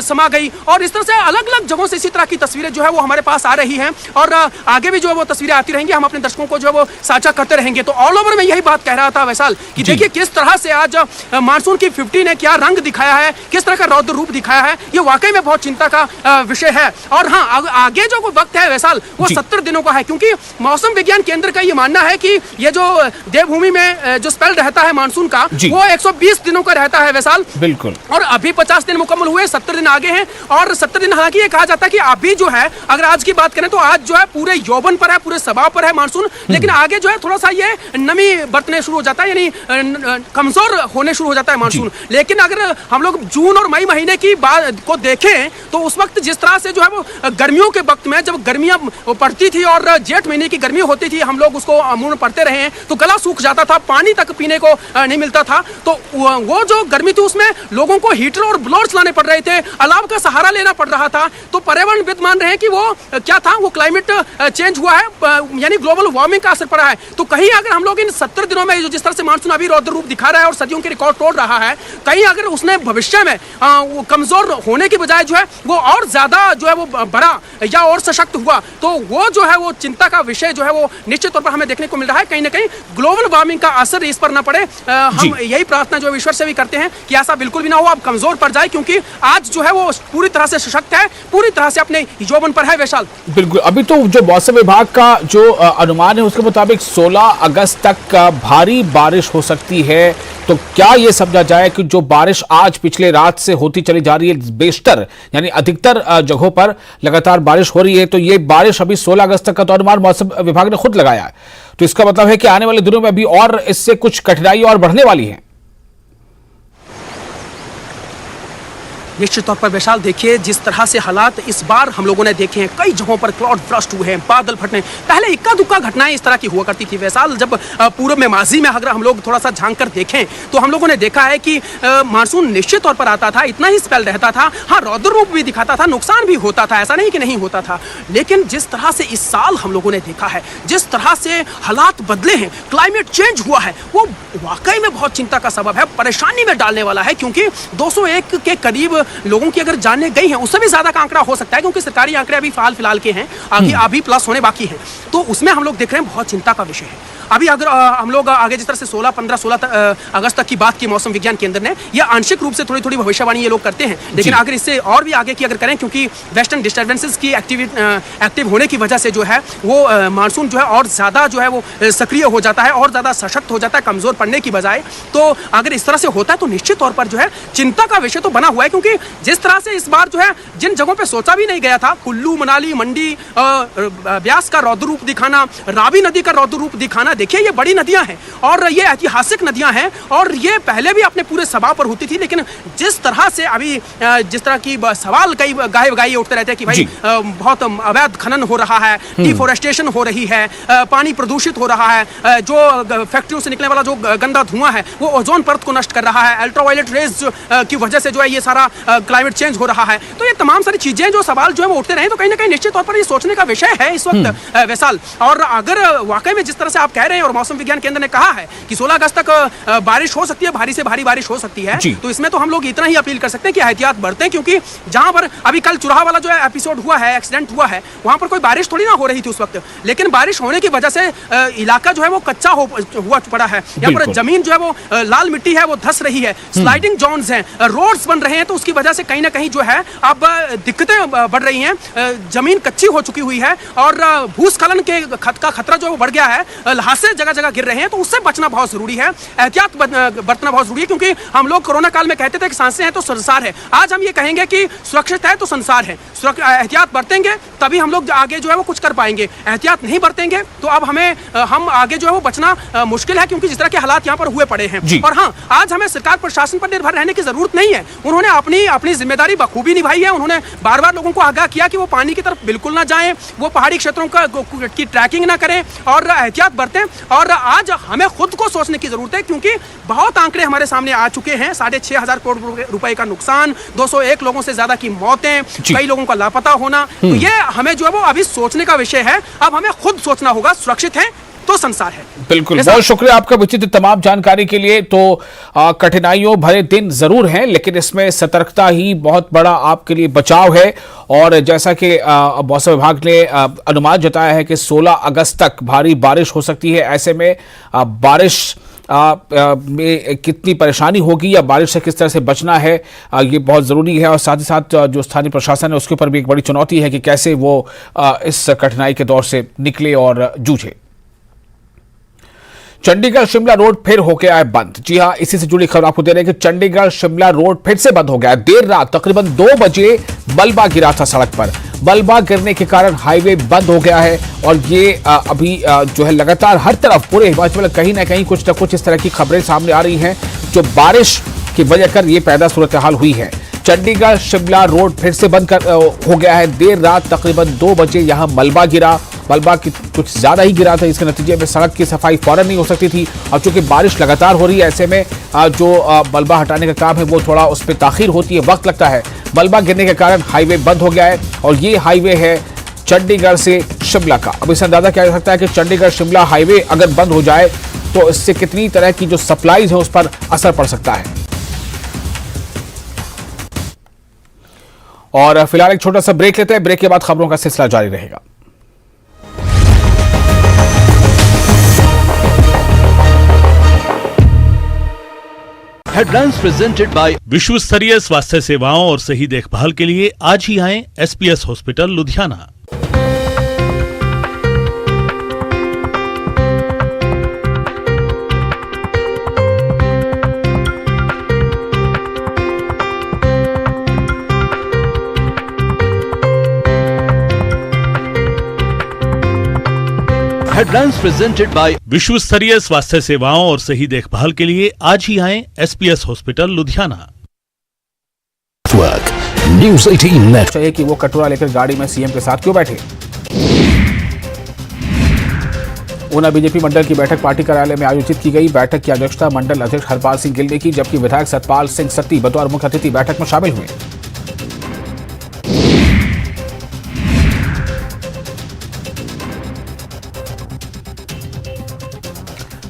समा गई। और इस तरह से अलग अलग जगहों से इसी तरह की तस्वीरें जो है वो हमारे पास आ रही हैं और आगे भी जो है वो तस्वीरें आती रहेंगी, हम अपने दर्शकों को जो है वो साझा करते रहेंगे। तो ऑल ओवर में यही बात कह रहा था वैसाल कि देखिए किस तरह से आज मानसून की 50 ने क्या रंग दिखाया है, किस तरह का रौद्र रूप दिखाया है, ये वाकई में बहुत चिंता का विषय है। और हाँ, आगे जो वक्त है वैसाल वो 70 दिनों का है, क्योंकि मौसम विज्ञान केंद्र का ये मानना है कि ये जो देवभूमि में जो स्पेल रहता है मानसून का वो 120 दिनों का रहता है वैसाल। बिल्कुल। और अभी 50 दिन मुकम्मल हुए, 70 दिन आगे हैं। और 70 दिन हालांकि ये कहा जाता है कि अभी जो है, अगर आज की बात करें तो आज जो है पूरे यौवन पर है, पूरे सबाव पर है मानसून, लेकिन आगे जो है थोड़ा सा ये नमी बरतने शुरू हो जाता है, यानी कमजोर होने शुरू हो जाता है मानसून। लेकिन अगर हम लोग जून और मई महीने की बात को देखें तो उस वक्त जिस तरह से जो है वो गर्मियों के वक्त में जब गर्मियां पड़ती थी और जेठ महीने की गर्मी होती थी, हम लोग उसको अमूर्ण पढ़ते रहे हैं, तो गला सूख जाता था, पानी तक पीने को नहीं मिलता था। तो वो जो गर्मी थी उसमें लोगों को हीटर और ब्लोअर्स लाने पड़ रहे थे, अलाव का सहारा लेना पड़ रहा था। तो पर्यावरणविद मान रहे हैं कि वो क्या था, वो क्लाइमेट चेंज हुआ है, यानी ग्लोबल वार्मिंग का असर पड़ा है। तो कहीं अगर हम लोग इन 70 दिनों में जिस तरह से मानसून अभी रौद्र रूप दिखा रहा है और सदियों के रिकॉर्ड तोड़ रहा है, कहीं अगर उसने भविष्य में वो कमजोर होने की बजाय जो है वो और ज्यादा जो है वो बड़ा या और सशक्त हुआ, तो वो जो है वो चिंता का विषय जो है वो निश्चित तौर पर हमें देखने को मिल रहा है। कहीं ना कहीं ग्लोबल वार्मिंग का असर इस पर ना पड़े, हम यही प्रार्थना जो ईश्वर से भी करते हैं कि ऐसा बिल्कुल भी ना हो, अब कमजोर पड़ जाए, क्योंकि आज जो है वो पूरी तरह से सशक्त है, पूरी तरह से अपने यौवन पर है वैशाल। बिल्कुल। अभी तो जो मौसम विभाग का जो अनुमान है उसके मुताबिक 16 अगस्त तक भारी बारिश हो सकती है। तो क्या ये समझा जाए कि जो बारिश आज पिछले रात से होती चली जा रही है, बेशतर यानी अधिकतर जगहों पर लगातार बारिश हो रही है, तो ये बारिश अभी 16 अगस्त तक का तो अनुमान मौसम विभाग ने खुद लगाया है, तो इसका मतलब है कि आने वाले दिनों में अभी और इससे कुछ कठिनाई और बढ़ने वाली है। निश्चित तौर पर विशाल देखिए जिस तरह से हालात इस बार हम लोगों ने देखे हैं, कई जगहों पर क्लाउड ब्रस्ट हुए हैं, बादल फटने। पहले इक्का दुक्का घटनाएं इस तरह की हुआ करती थी वैसाल, जब पूर्व में माजी में अगर हम लोग थोड़ा सा झांक कर देखें तो हम लोगों ने देखा है कि मानसून निश्चित तौर पर आता था, इतना ही स्पेल रहता था, हाँ रौद्र रूप भी दिखाता था, नुकसान भी होता था, ऐसा नहीं कि नहीं होता था। लेकिन जिस तरह से इस साल हम लोगों ने देखा है, जिस तरह से हालात बदले हैं, क्लाइमेट चेंज हुआ है, वो वाकई में बहुत चिंता का सबब है, परेशानी में डालने वाला है, क्योंकि 201 के करीब लोगों की अगर जाने गई हैं उससे भी ज्यादा का आंकड़ा हो सकता है, क्योंकि सरकारी आंकड़े अभी फिलहाल के हैं, आगे अभी प्लस होने बाकी हैं। तो उसमें हम लोग देख रहे हैं बहुत चिंता का विषय है। अभी अगर हम लोग आगे जिस तरह से 16 अगस्त तक की बात की मौसम विज्ञान केंद्र ने, यह आंशिक रूप से थोड़ी थोड़ी भविष्यवाणी ये लोग करते हैं, लेकिन अगर इससे और भी आगे की अगर करें, क्योंकि वेस्टर्न डिस्टर्बेंसेस की एक्टिव होने की वजह से जो है वो मानसून जो है और ज्यादा जो है वो सक्रिय हो जाता है और ज्यादा सशक्त हो जाता है कमजोर पड़ने की बजाय। तो अगर इस तरह से होता है तो निश्चित तौर पर जो है चिंता का विषय तो बना हुआ है, क्योंकि जिस तरह से इस बार जो है जिन जगहों पर सोचा भी नहीं गया था, कुल्लू, मनाली, मंडी, ब्यास का रौद्र रूप दिखाना, रावी नदी का रौद्र रूप दिखाना, देखिए ये बड़ी नदियां हैं और ये ऐतिहासिक नदियां हैं और ये पहले भी अपने पूरे सभा पर होती थी, लेकिन जिस तरह से अभी जिस तरह की सवाल कई गाये उठते रहते हैं कि भाई बहुत अवैध खनन हो रहा है, डिफोरेस्टेशन हो रही है, पानी प्रदूषित हो रहा है, जो फैक्ट्रियों से निकलने वाला जो गंदा धुआं है वो ओजोन परत को नष्ट कर रहा है, अल्ट्रावायलेट रेज की वजह से जो है ये सारा क्लाइमेट चेंज हो रहा है। तो ये तमाम सारी चीजें जो सवाल जो है वो उठते रहे, तो कहीं ना कहीं निश्चित तौर पर ये सोचने का विषय है इस वक्त वैसाल। और अगर वाकई में जिस तरह से आप कह रहे हैं और मौसम विज्ञान केंद्र ने कहा है कि 16 अगस्त तक बारिश हो सकती है, भारी से भारी बारिश हो सकती है, तो इसमें तो हम लोग इतना ही अपील कर सकते हैं कि एहतियात बरतें, क्योंकि जहां पर अभी कल चुराहा वाला जो एपिसोड हुआ है, एक्सीडेंट हुआ है, वहां पर कोई बारिश थोड़ी ना हो रही थी उस वक्त, लेकिन बारिश होने की वजह से इलाका जो है वो कच्चा हुआ पड़ा है, यहाँ पर जमीन जो है वो लाल मिट्टी है वो धंस रही है, स्लाइडिंग जोन्स हैं, रोड्स बन रहे हैं, तो उसकी वजह से कहीं ना कहीं जो है अब दिक्कतें बढ़ रही हैं, जमीन कच्ची हो चुकी हुई है और भूस्खलन के का खतरा जो है वो बढ़ गया है, हादसे जगह जगह गिर रहे हैं, तो उससे बचना बहुत जरूरी है, एहतियात बरतना बहुत जरूरी है, क्योंकि हम लोग कोरोना काल में कहते थे कि सांसें हैं तो संसार है, आज हम ये कहेंगे कि सुरक्षित है तो संसार है। एहतियात बरतेंगे तभी हम लोग आगे जो है वो कुछ कर पाएंगे, एहतियात नहीं बरतेंगे तो अब हम आगे जो है वो बचना मुश्किल है, क्योंकि जिस तरह के हालात यहाँ पर हुए पड़े हैं। और हाँ, आज हमें सरकार प्रशासन पर निर्भर रहने की जरूरत नहीं है, उन्होंने अपनी जिम्मेदारी बखूबी निभाई है, उन्होंने बार बार लोगों को आगाह किया कि वो पानी की तरफ बिल्कुल ना जाएं, वो पहाड़ी क्षेत्रों की ट्रैकिंग ना करें और एहतियात बरतें। और आज हमें खुद को सोचने की जरूरत है, क्योंकि बहुत आंकड़े हमारे सामने आ चुके हैं, 6,500 करोड़ रुपए का नुकसान, 201 लोगों से ज्यादा की मौतें, कई लोगों का लापता होना, तो ये हमें जो है वो अभी सोचने का विषय है। अब हमें खुद सोचना होगा, सुरक्षित है तो संसार है। बिल्कुल, बहुत शुक्रिया आपका विचित्र तमाम जानकारी के लिए। तो कठिनाइयों भरे दिन जरूर हैं, लेकिन इसमें सतर्कता ही बहुत बड़ा आपके लिए बचाव है। और जैसा कि मौसम विभाग ने अनुमान जताया है कि 16 अगस्त तक भारी बारिश हो सकती है, ऐसे में बारिश में कितनी परेशानी होगी या बारिश से किस तरह से बचना है, ये बहुत ज़रूरी है। और साथ ही साथ जो स्थानीय प्रशासन है उसके ऊपर भी एक बड़ी चुनौती है कि कैसे वो इस कठिनाई के दौर से निकले और जूझे। चंडीगढ़ शिमला रोड फिर हो गया है बंद। जी हां, इसी से जुड़ी खबर आपको दे रहे हैं कि चंडीगढ़ शिमला रोड फिर से बंद हो गया है। देर रात तकरीबन 2 बजे मलबा गिरा था सड़क पर। मलबा गिरने के कारण हाईवे बंद हो गया है और ये अभी जो है लगातार हर तरफ पूरे हिमाचल में कहीं ना कहीं कुछ न कुछ इस तरह की खबरें सामने आ रही हैं, जो बारिश की वजह कर ये पैदा सूरत हाल हुई है। चंडीगढ़ शिमला रोड फिर से बंद हो गया है। देर रात तकरीबन 2 बजे यहां मलबा गिरा। मलबा की कुछ ज्यादा ही गिरा था, इसके नतीजे में सड़क की सफाई फौरन नहीं हो सकती थी। और चूंकि बारिश लगातार हो रही है, ऐसे में जो मलबा हटाने का काम है वो थोड़ा उस पर ताखीर होती है, वक्त लगता है। मलबा गिरने के कारण हाईवे बंद हो गया है और ये हाईवे है चंडीगढ़ से शिमला का। अब इससे अंदाजा किया जा सकता है कि चंडीगढ़ शिमला हाईवे अगर बंद हो जाए तो इससे कितनी तरह की जो सप्लाईज है उस पर असर पड़ सकता है। और फिलहाल एक छोटा सा ब्रेक लेते हैं, ब्रेक के बाद खबरों का सिलसिला जारी रहेगा। हेडलाइंस प्रेजेंटेड बाय विश्व स्तरीय स्वास्थ्य सेवाओं और सही देखभाल के लिए आज ही आएं SPS hospital Ludhiana. Headlines presented by विश्व स्तरीय स्वास्थ्य सेवाओं और सही देखभाल के लिए आज ही आएं SPS hospital Ludhiana. News 18 net चाहिए कि वो कटोरा लेकर गाड़ी में सीएम के साथ क्यों बैठे। ऊना बीजेपी मंडल की बैठक पार्टी कार्यालय में आयोजित की गई। बैठक की अध्यक्षता मंडल अध्यक्ष हरपाल सिंह गिल ने की, जबकि विधायक सतपाल सिंह सत्ती बतौर मुख्य अतिथि बैठक में शामिल हुए।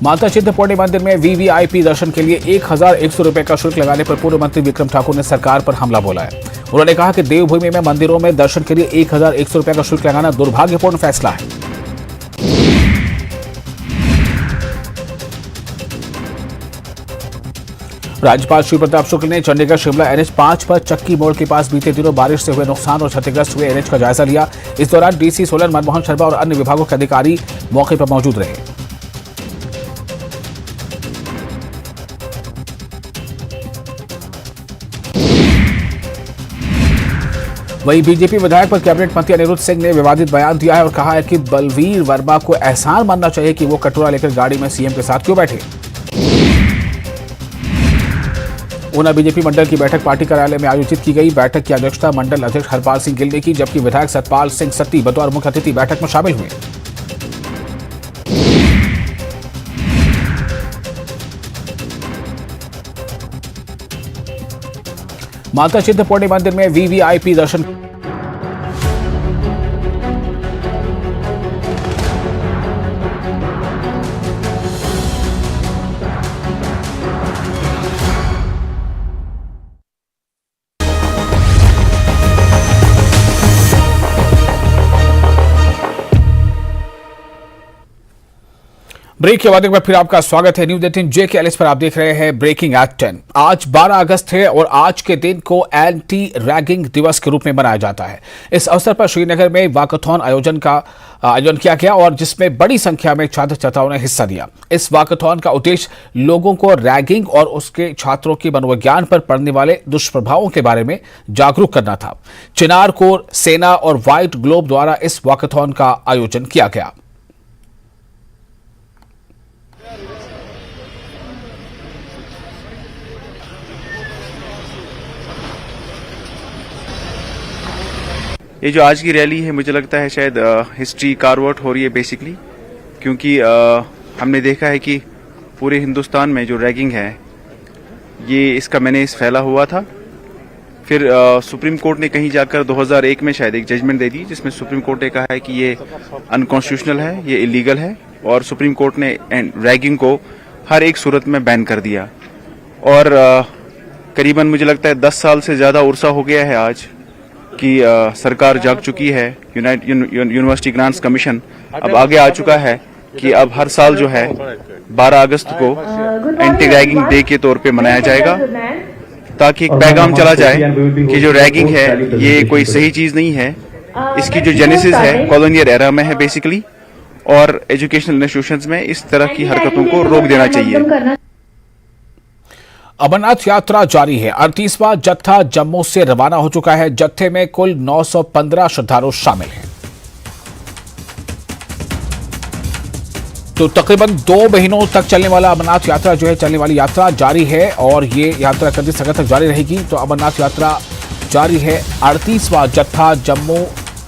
माता चिंतपूर्णी मंदिर में वीवीआईपी दर्शन के लिए 1100 रुपए का शुल्क लगाने पर पूर्व मंत्री विक्रम ठाकुर ने सरकार पर हमला बोला है। उन्होंने कहा कि देवभूमि में मंदिरों में दर्शन के लिए 1100 रुपए का शुल्क लगाना दुर्भाग्यपूर्ण फैसला है। राज्यपाल श्री प्रताप शुक्ल ने चंडीगढ़ शिमला NH5 पर चक्की मोड़ के पास बीते दिनों बारिश से हुए नुकसान और क्षतिग्रस्त हुए NH का जायजा लिया। इस दौरान डीसी सोलन मनमोहन शर्मा और अन्य विभागों के अधिकारी मौके पर मौजूद रहे। वहीं बीजेपी विधायक पर कैबिनेट मंत्री अनिरुद्ध सिंह ने विवादित बयान दिया है और कहा है कि बलवीर वर्मा को एहसान मानना चाहिए कि वो कटोरा लेकर गाड़ी में सीएम के साथ क्यों बैठे। ऊना बीजेपी मंडल की बैठक पार्टी कार्यालय में आयोजित की गई। बैठक की अध्यक्षता मंडल अध्यक्ष हरपाल सिंह गिल ने की, जबकि विधायक सतपाल सिंह सत्ती बतौर मुख्य अतिथि बैठक में शामिल हुए। माता चिंतपूर्णी मंदिर में वीवीआईपी दर्शन ब्रेक के बाद एक बार फिर आपका स्वागत है। न्यूज़ 18 जे के एलिस पर आप देख रहे हैं ब्रेकिंग एट 10। आज 12 अगस्त है और आज के दिन को एंटी रैगिंग दिवस के रूप में मनाया जाता है। इस अवसर पर श्रीनगर में वाकाथॉन आयोजन किया गया और जिसमें बड़ी संख्या में छात्र छात्राओं ने हिस्सा लिया। इस वाकाथॉन का उद्देश्य लोगों को रैगिंग और उसके छात्रों के मनोविज्ञान पर पड़ने वाले दुष्प्रभावों के बारे में जागरूक करना था। चिनार कोर, सेना और व्हाइट ग्लोब द्वारा इस वाकाथॉन का आयोजन किया गया। ये जो आज की रैली है मुझे लगता है शायद हिस्ट्री कार्व आउट हो रही है बेसिकली, क्योंकि हमने देखा है कि पूरे हिंदुस्तान में जो रैगिंग है ये इसका मैनेज फैला हुआ था। फिर सुप्रीम कोर्ट ने कहीं जाकर 2001 में शायद एक जजमेंट दे दी जिसमें सुप्रीम कोर्ट ने कहा है कि ये अनकॉन्स्टिट्यूशनल है, ये इलीगल है, और सुप्रीम कोर्ट ने रैगिंग को हर एक सूरत में बैन कर दिया। और करीबन मुझे लगता है 10 साल से ज़्यादा उर्सा हो गया है आज कि सरकार जाग चुकी है। यूनिवर्सिटी ग्रांट्स कमीशन अब आगे आ चुका है कि अब हर साल जो है 12 अगस्त को एंटी रैगिंग डे के तौर पे मनाया जाएगा, ताकि एक पैगाम चला जाए कि जो रैगिंग है ये कोई सही चीज नहीं है। इसकी जो जेनेसिस है कॉलोनियल एरा में है बेसिकली, और एजुकेशनल इंस्टीट्यूशंस में इस तरह की हरकतों को रोक देना चाहिए। अमरनाथ यात्रा जारी है। 38वां जत्था जम्मू से रवाना हो चुका है। जत्थे में कुल 915 श्रद्धालु शामिल हैं। तो तकरीबन 2 महीनों तक चलने वाला अमरनाथ यात्रा जो है, चलने वाली यात्रा जारी है और ये यात्रा 31 अगस्त तक जारी रहेगी। तो अमरनाथ यात्रा जारी है। 38वां जत्था जम्मू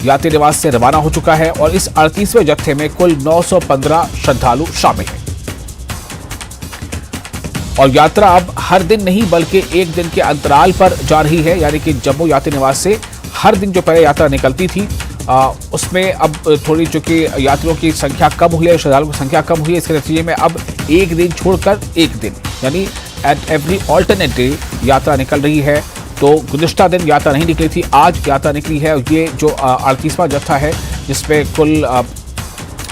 यात्री निवास से रवाना हो चुका है और इस 38वें जत्थे में कुल 915 श्रद्धालु शामिल हैं। और यात्रा अब हर दिन नहीं बल्कि एक दिन के अंतराल पर जा रही है, यानी कि जम्मू यात्री निवास से हर दिन जो पहले यात्रा निकलती थी उसमें अब थोड़ी चूंकि यात्रियों की संख्या कम हुई है, श्रद्धालुओं की संख्या कम हुई है, इसके नतीजे में अब एक दिन छोड़कर एक दिन यानी एट एवरी ऑल्टरनेट डे यात्रा निकल रही है। तो गुज़िश्ता दिन यात्रा नहीं निकली थी, आज यात्रा निकली है। ये जो 38वां जत्था है जिसमें कुल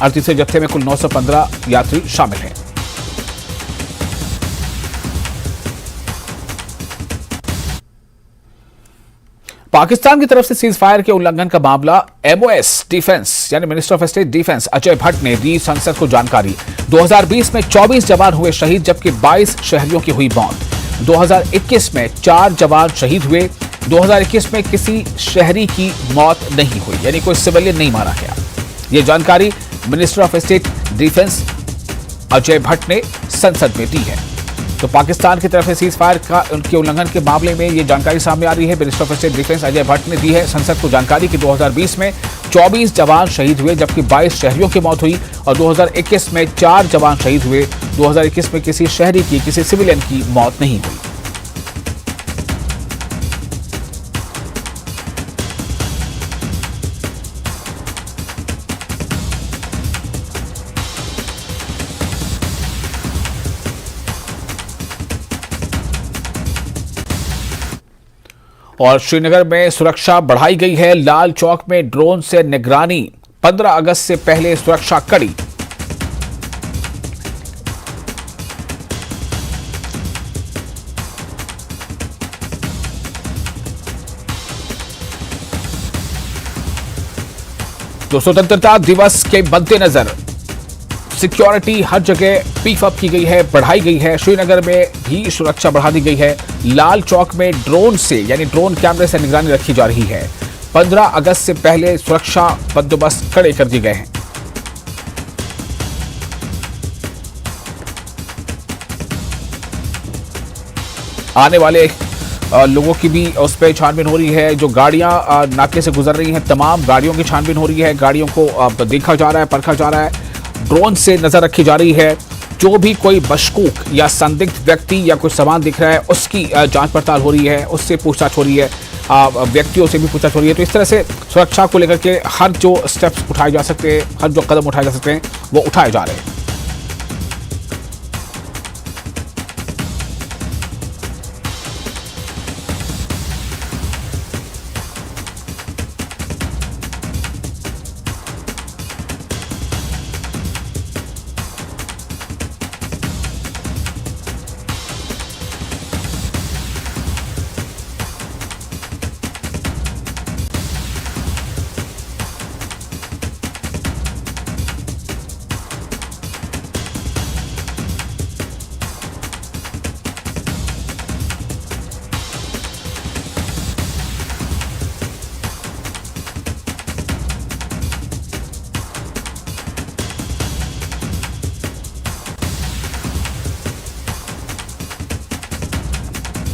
38वें जत्थे में कुल 915 यात्री शामिल हैं। पाकिस्तान की तरफ से सीज फायर के उल्लंघन का मामला MOS डिफेंस यानी minister of state defence Ajay Bhatt ने दी संसद को जानकारी। 2020 में 24 जवान हुए शहीद जबकि 22 शहरियों की हुई मौत। 2021 में 4 जवान शहीद हुए। 2021 में किसी शहरी की मौत नहीं हुई, यानी कोई सिविलियन नहीं मारा गया। ये जानकारी minister of state defence Ajay Bhatt ने संसद में दी है। तो पाकिस्तान की तरफ से सीज फायर का उनके उल्लंघन के मामले में ये जानकारी सामने आ रही है। Minister of state defence Ajay Bhatt ने दी है संसद को जानकारी कि 2020 में 24 जवान शहीद हुए जबकि 22 शहरियों की मौत हुई और 2021 में 4 जवान शहीद हुए। 2021 में किसी शहरी की, किसी सिविलियन की मौत नहीं हुई। और श्रीनगर में सुरक्षा बढ़ाई गई है। लाल चौक में ड्रोन से निगरानी। 15 अगस्त से पहले सुरक्षा कड़ी। तो स्वतंत्रता दिवस के मद्देनजर सिक्योरिटी हर जगह बीफ अप की गई है, बढ़ाई गई है। श्रीनगर में भी सुरक्षा बढ़ा दी गई है। लाल चौक में ड्रोन से यानी ड्रोन कैमरे से निगरानी रखी जा रही है। 15 अगस्त से पहले सुरक्षा बंदोबस्त कड़े कर दिए गए हैं। आने वाले लोगों की भी उस पर छानबीन हो रही है। जो गाड़ियां नाके से गुजर रही हैं, तमाम गाड़ियों की छानबीन हो रही है। गाड़ियों को देखा जा रहा है, परखा जा रहा है। ड्रोन से नजर रखी जा रही है। जो भी कोई मशकूक या संदिग्ध व्यक्ति या कोई सामान दिख रहा है, उसकी जांच पड़ताल हो रही है, उससे पूछताछ हो रही है, व्यक्तियों से भी पूछताछ हो रही है। तो इस तरह से सुरक्षा को लेकर के हर जो स्टेप्स उठाए जा सकते हैं, हर जो कदम उठाए जा सकते हैं, वो उठाए जा रहे हैं।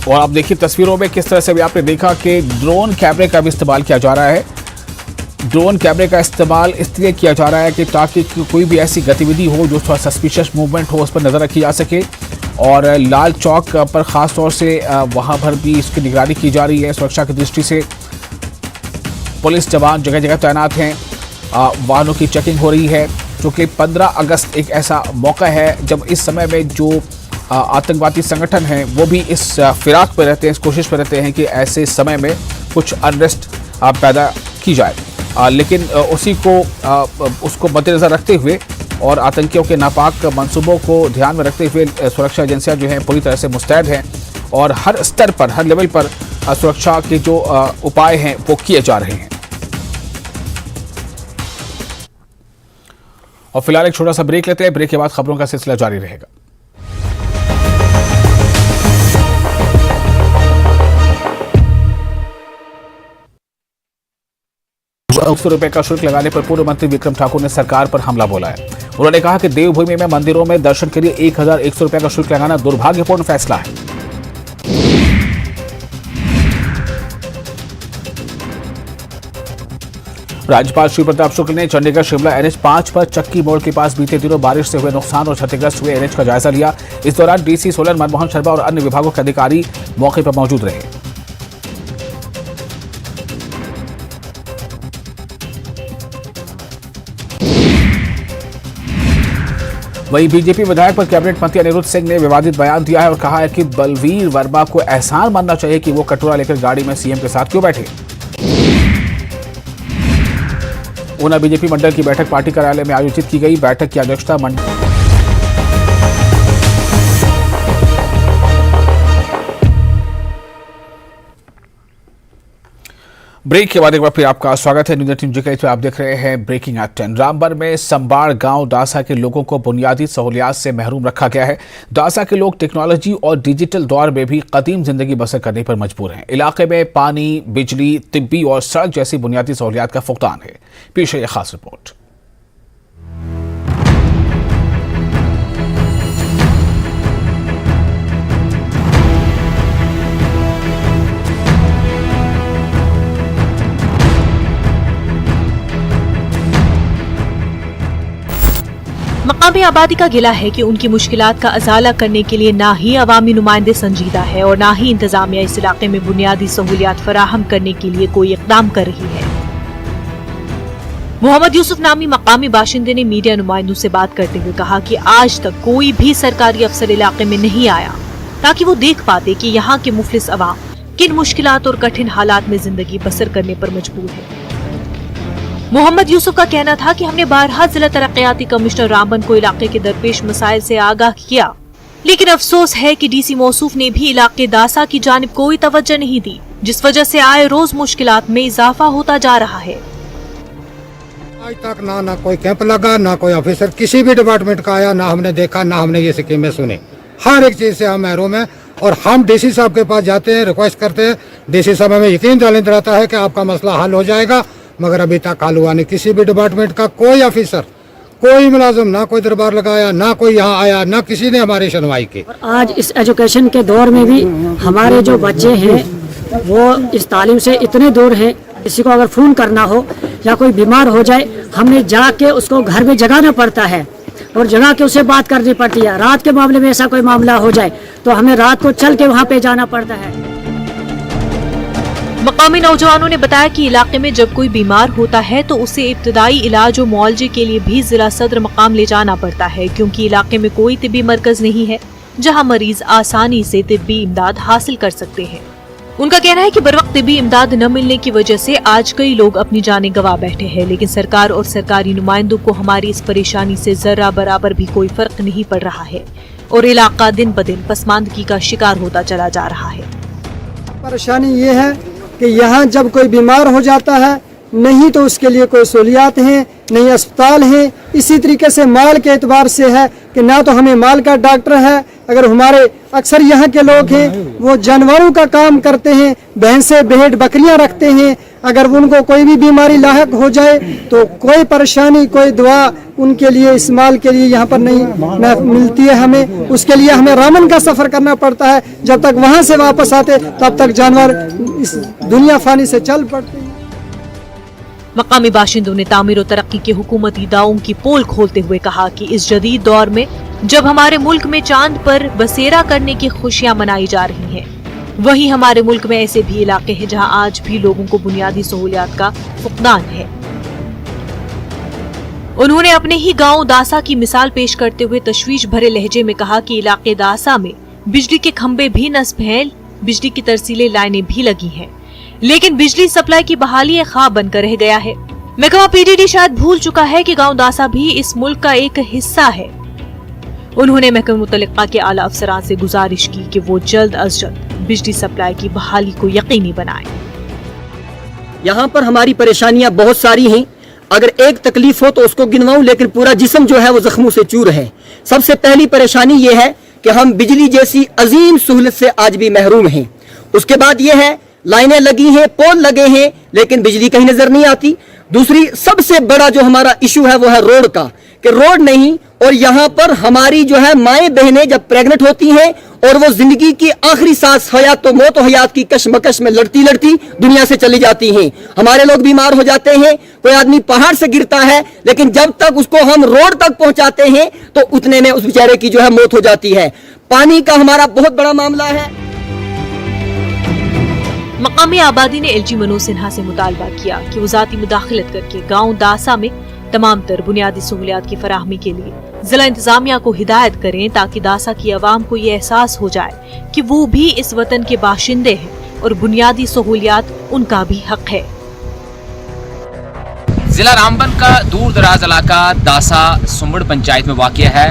और आप देखिए तस्वीरों में किस तरह से भी आपने देखा कि ड्रोन कैमरे का भी इस्तेमाल किया जा रहा है। ड्रोन कैमरे का इस्तेमाल इसलिए किया जा रहा है कि ताकि कोई भी ऐसी गतिविधि हो जो थोड़ा सस्पिशियस मूवमेंट हो, उस पर नज़र रखी जा सके। और लाल चौक पर ख़ास तौर से वहाँ पर भी इसकी निगरानी की जा रही है। सुरक्षा की दृष्टि से पुलिस जवान जगह जगह तैनात हैं। वाहनों की चेकिंग हो रही है, चूँकि 15 अगस्त एक ऐसा मौका है जब इस समय में जो आतंकवादी संगठन हैं वो भी इस फिराक पर रहते हैं, इस कोशिश पर रहते हैं कि ऐसे समय में कुछ अनरेस्ट पैदा की जाए। लेकिन उसी को उसको मद्देनजर रखते हुए और आतंकियों के नापाक मंसूबों को ध्यान में रखते हुए सुरक्षा एजेंसियां जो हैं पूरी तरह से मुस्तैद हैं और हर स्तर पर, हर लेवल पर सुरक्षा के जो उपाय हैं वो किए जा रहे हैं। और फिलहाल एक छोटा सा ब्रेक लेते हैं। ब्रेक के बाद खबरों का सिलसिला जारी रहेगा। 100 रुपए का शुल्क लगाने पर पूर्व मंत्री विक्रम ठाकुर ने सरकार पर हमला बोला है। उन्होंने कहा कि देवभूमि में मंदिरों में दर्शन के लिए 1100 रुपए का शुल्क लगाना दुर्भाग्यपूर्ण फैसला है। राज्यपाल श्री प्रताप शुक्ल ने चंडीगढ़ शिमला NH 5 पर चक्की मोड़ के पास बीते दिनों बारिश से हुए नुकसान और क्षतिग्रस्त हुए NH का जायजा लिया। इस दौरान DC सोलन मनमोहन शर्मा और अन्य विभागों के अधिकारी मौके पर मौजूद रहे। वहीं बीजेपी विधायक पर कैबिनेट मंत्री अनिरुद्ध सिंह ने विवादित बयान दिया है और कहा है कि बलवीर वर्मा को एहसान मानना चाहिए कि वो कटोरा लेकर गाड़ी में सीएम के साथ क्यों बैठे। ऊना बीजेपी मंडल की बैठक पार्टी कार्यालय में आयोजित की गई। बैठक की अध्यक्षता मंडल ब्रेक के बाद एक बार फिर आपका स्वागत है। न्यूज़ 18 जी पे आप देख रहे हैं ब्रेकिंग एट 10। रामबन में संबाड़ गांव दासा के लोगों को बुनियादी सहूलियात से महरूम रखा गया है। दासा के लोग टेक्नोलॉजी और डिजिटल दौर में भी कदीम जिंदगी बसर करने पर मजबूर हैं। इलाके में पानी, बिजली, तिब्बी और सड़क जैसी बुनियादी सहूलियात का फुकदान है। पेश है खास रिपोर्ट। मकामी आबादी का गिला है कि उनकी मुश्किलात का अजाला करने के लिए ना ही अवामी नुमाइंदे संजीदा है और ना ही इंतजामिया इस इलाके में बुनियादी सहूलियात फराहम करने के लिए कोई इकदाम कर रही है। मोहम्मद यूसुफ नामी मकामी बाशिंदे ने मीडिया नुमाइंदों से बात करते हुए कहा कि आज तक कोई भी सरकारी अफसर इलाके में नहीं आया ताकि वो देख पाते कि यहाँ के मुफलिस अवाम किन मुश्किलात और कठिन हालात में जिंदगी बसर करने पर मजबूर है। मोहम्मद यूसुफ का कहना था कि हमने बारहा जिला तरक्याती कमिश्नर रामबन को इलाके के दरपेश मसाइल से आगाह किया, लेकिन अफसोस है कि डीसी मौसूफ ने भी इलाके दासा की जानिब कोई तवज्जो नहीं दी, जिस वजह से आए रोज मुश्किलात में इजाफा होता जा रहा है। आज तक ना कोई कैंप लगा, ना कोई ऑफिसर किसी भी डिपार्टमेंट का आया, ना हमने देखा, ना हमने ये स्कीमें सुनी। हर एक चीज से हम महरूम हैं और हम डीसी साहब के पास जाते हैं, रिक्वेस्ट करते हैं। डीसी साहब हमें यकीन दिलाता है कि आपका मसला हल हो जाएगा, मगर अभी तक हल हुआ नहीं। किसी भी डिपार्टमेंट का कोई ऑफिसर, कोई मुलाजिम, ना कोई दरबार लगाया, ना कोई यहाँ आया, ना किसी ने हमारी सुनवाई की। आज इस एजुकेशन के दौर में भी हमारे जो बच्चे हैं वो इस तालीम से इतने दूर हैं, किसी को अगर फ़ोन करना हो या कोई बीमार हो जाए, हमने जाके उसको घर में जगाना पड़ता है और जगा के उससे बात करनी पड़ती है। रात के मामले में ऐसा कोई मामला हो जाए तो हमें रात को चल के वहाँ पे जाना पड़ता है। मकामी नौजवानों ने बताया कि इलाके में जब कोई बीमार होता है तो उसे इब्तदाई इलाज और मुआवजे के लिए भी जिला सदर मकाम ले जाना पड़ता है, क्योंकि इलाके में कोई तिब्बी मरकज नहीं है जहां मरीज आसानी से तिब्बी इमदाद हासिल कर सकते हैं। उनका कहना है कि बरवक्त तिब्बी इमदाद न मिलने की वजह से आज कई लोग अपनी जानें गंवा बैठे हैं, लेकिन सरकार और सरकारी नुमाइंदों को हमारी इस परेशानी से जर्रा बराबर भी कोई फर्क नहीं पड़ रहा है और इलाका दिन ब दिन पसमानदगी का शिकार होता चला जा रहा है। परेशानी ये है कि यहाँ जब कोई बीमार हो जाता है, नहीं तो उसके लिए कोई सहूलियात हैं, नहीं अस्पताल हैं। इसी तरीके से माल के एतबार से है कि ना तो हमें माल का डॉक्टर है। अगर हमारे अक्सर यहाँ के लोग हैं वो जानवरों का काम करते हैं, भैंसे भेड़ बकरियां रखते हैं। अगर उनको कोई भी बीमारी लाहक हो जाए तो कोई परेशानी, कोई दुआ उनके लिए इस्तेमाल के लिए यहाँ पर नहीं मिलती है हमें। उसके लिए हमें रामन का सफ़र करना पड़ता है। जब तक वहाँ से वापस आते तब तक जानवर इस दुनिया फानी से चल पड़ते हैं। मकामी बाशिंदों ने तामीर और तरक्की के हुकूमती दावों की पोल खोलते हुए कहा कि इस जदीद दौर में जब हमारे मुल्क में चांद पर बसेरा करने की खुशियां मनाई जा रही हैं, वहीं हमारे मुल्क में ऐसे भी इलाके हैं जहां आज भी लोगों को बुनियादी सहूलियात का फुकदान है। उन्होंने अपने ही गांव दासा की मिसाल पेश करते हुए तशवीश भरे लहजे में कहा कि इलाके दासा में बिजली के खंभे भी नस्ब हैं, बिजली की तरसीले लाइनें भी लगी हैं, लेकिन बिजली सप्लाई की बहाली ख्वाब बनकर रह गया है। महकमा पीडीडी शायद भूल चुका है कि गांव दासा भी इस मुल्क का एक हिस्सा है। उन्होंने महकमा मुतल्लिका के आला अफसरान से गुजारिश की कि वो जल्द अज जल्द बिजली सप्लाई की बहाली को यकीनी बनाएं। यहाँ पर हमारी परेशानियां बहुत सारी हैं। अगर एक तकलीफ हो तो उसको गिनवाऊं, लेकिन पूरा जिस्म जो है वो जख्मों से चूर है। सबसे पहली परेशानी ये है कि हम बिजली जैसी अजीम सहूलत से आज भी महरूम हैं। उसके बाद ये है लाइनें लगी हैं, पोल लगे हैं, लेकिन बिजली कहीं नजर नहीं आती। दूसरी सबसे बड़ा जो हमारा इशू है वो है रोड का, कि रोड नहीं। और यहाँ पर हमारी जो है माएँ बहनें जब प्रेग्नेंट होती हैं और वो जिंदगी की आखिरी सांस हयात तो मौत हयात की कशमकश में लड़ती लड़ती दुनिया से चली जाती हैं। हमारे लोग बीमार हो जाते हैं, कोई आदमी पहाड़ से गिरता है, लेकिन जब तक उसको हम रोड तक पहुंचाते हैं तो उतने में उस बेचारे की जो है मौत हो जाती है। पानी का हमारा बहुत बड़ा मामला है। मकामी आबादी ने एलजी मनोज सिन्हा से मुतालबा किया कि वो जाती मुदाखलत करके गाँव दासा में तमाम तर बुनियादी सहूलियात की फराहमी के लिए जिला इंतजामिया को हिदायत करें, ताकि दासा की आवाम को ये एहसास हो जाए कि वो भी इस वतन के बाशिंदे हैं और बुनियादी सहूलियात उनका भी हक है। जिला रामबन का दूर दराज इलाका दासा सुमड़ पंचायत में वाक़या है।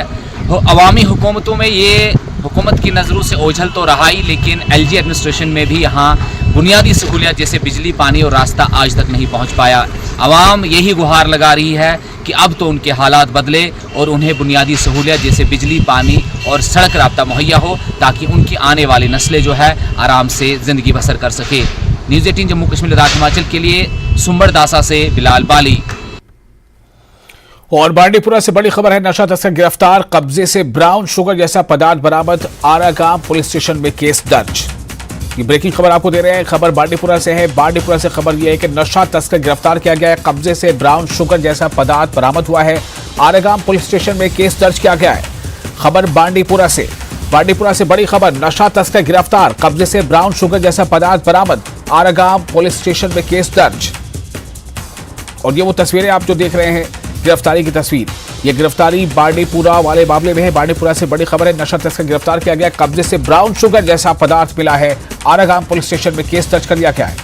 अवामी हुकूमतों में ये हुकूमत की नज़रों से ओझल तो रहा ही, लेकिन एलजी एडमिनिस्ट्रेशन में भी यहाँ बुनियादी सहूलियात जैसे बिजली, पानी और रास्ता आज तक नहीं पहुँच पाया। आवाम यही गुहार लगा रही है कि अब तो उनके हालात बदले और उन्हें बुनियादी सहूलियत जैसे बिजली, पानी और सड़क राब्ता मुहैया हो, ताकि उनकी आने वाली नस्लें जो है आराम से ज़िंदगी बसर कर सके। न्यूज़ 18 जम्मू कश्मीर लद्दाख हिमाचल के लिए सुंबड़ दासा से बिलाल बाली। और बांडीपुरा से बड़ी खबर है, नशा तस्कर गिरफ्तार, कब्जे से ब्राउन शुगर जैसा पदार्थ बरामद, आरागाम पुलिस स्टेशन में केस दर्ज। ये ब्रेकिंग खबर आपको दे रहे हैं, खबर बांडीपुरा से है। बांडीपुरा से खबर यह है कि नशा तस्कर गिरफ्तार किया गया है, कब्जे से ब्राउन शुगर जैसा पदार्थ बरामद हुआ है, आरागाम पुलिस स्टेशन में केस दर्ज किया गया है। खबर बांडीपुरा से बड़ी खबर, नशा तस्कर गिरफ्तार, कब्जे से ब्राउन शुगर जैसा पदार्थ बरामद, आरागाम पुलिस स्टेशन में केस दर्ज। और ये वो तस्वीरें आप जो देख रहे हैं, गिरफ्तारी की तस्वीर, ये गिरफ्तारी बांडीपुरा वाले मामले में है। बांडीपुरा से बड़ी खबर है, नशा तस्कर गिरफ्तार किया गया। कब्जे से ब्राउन शुगर जैसा पदार्थ मिला है। आरागाम पुलिस स्टेशन में केस दर्ज कर लिया गया है।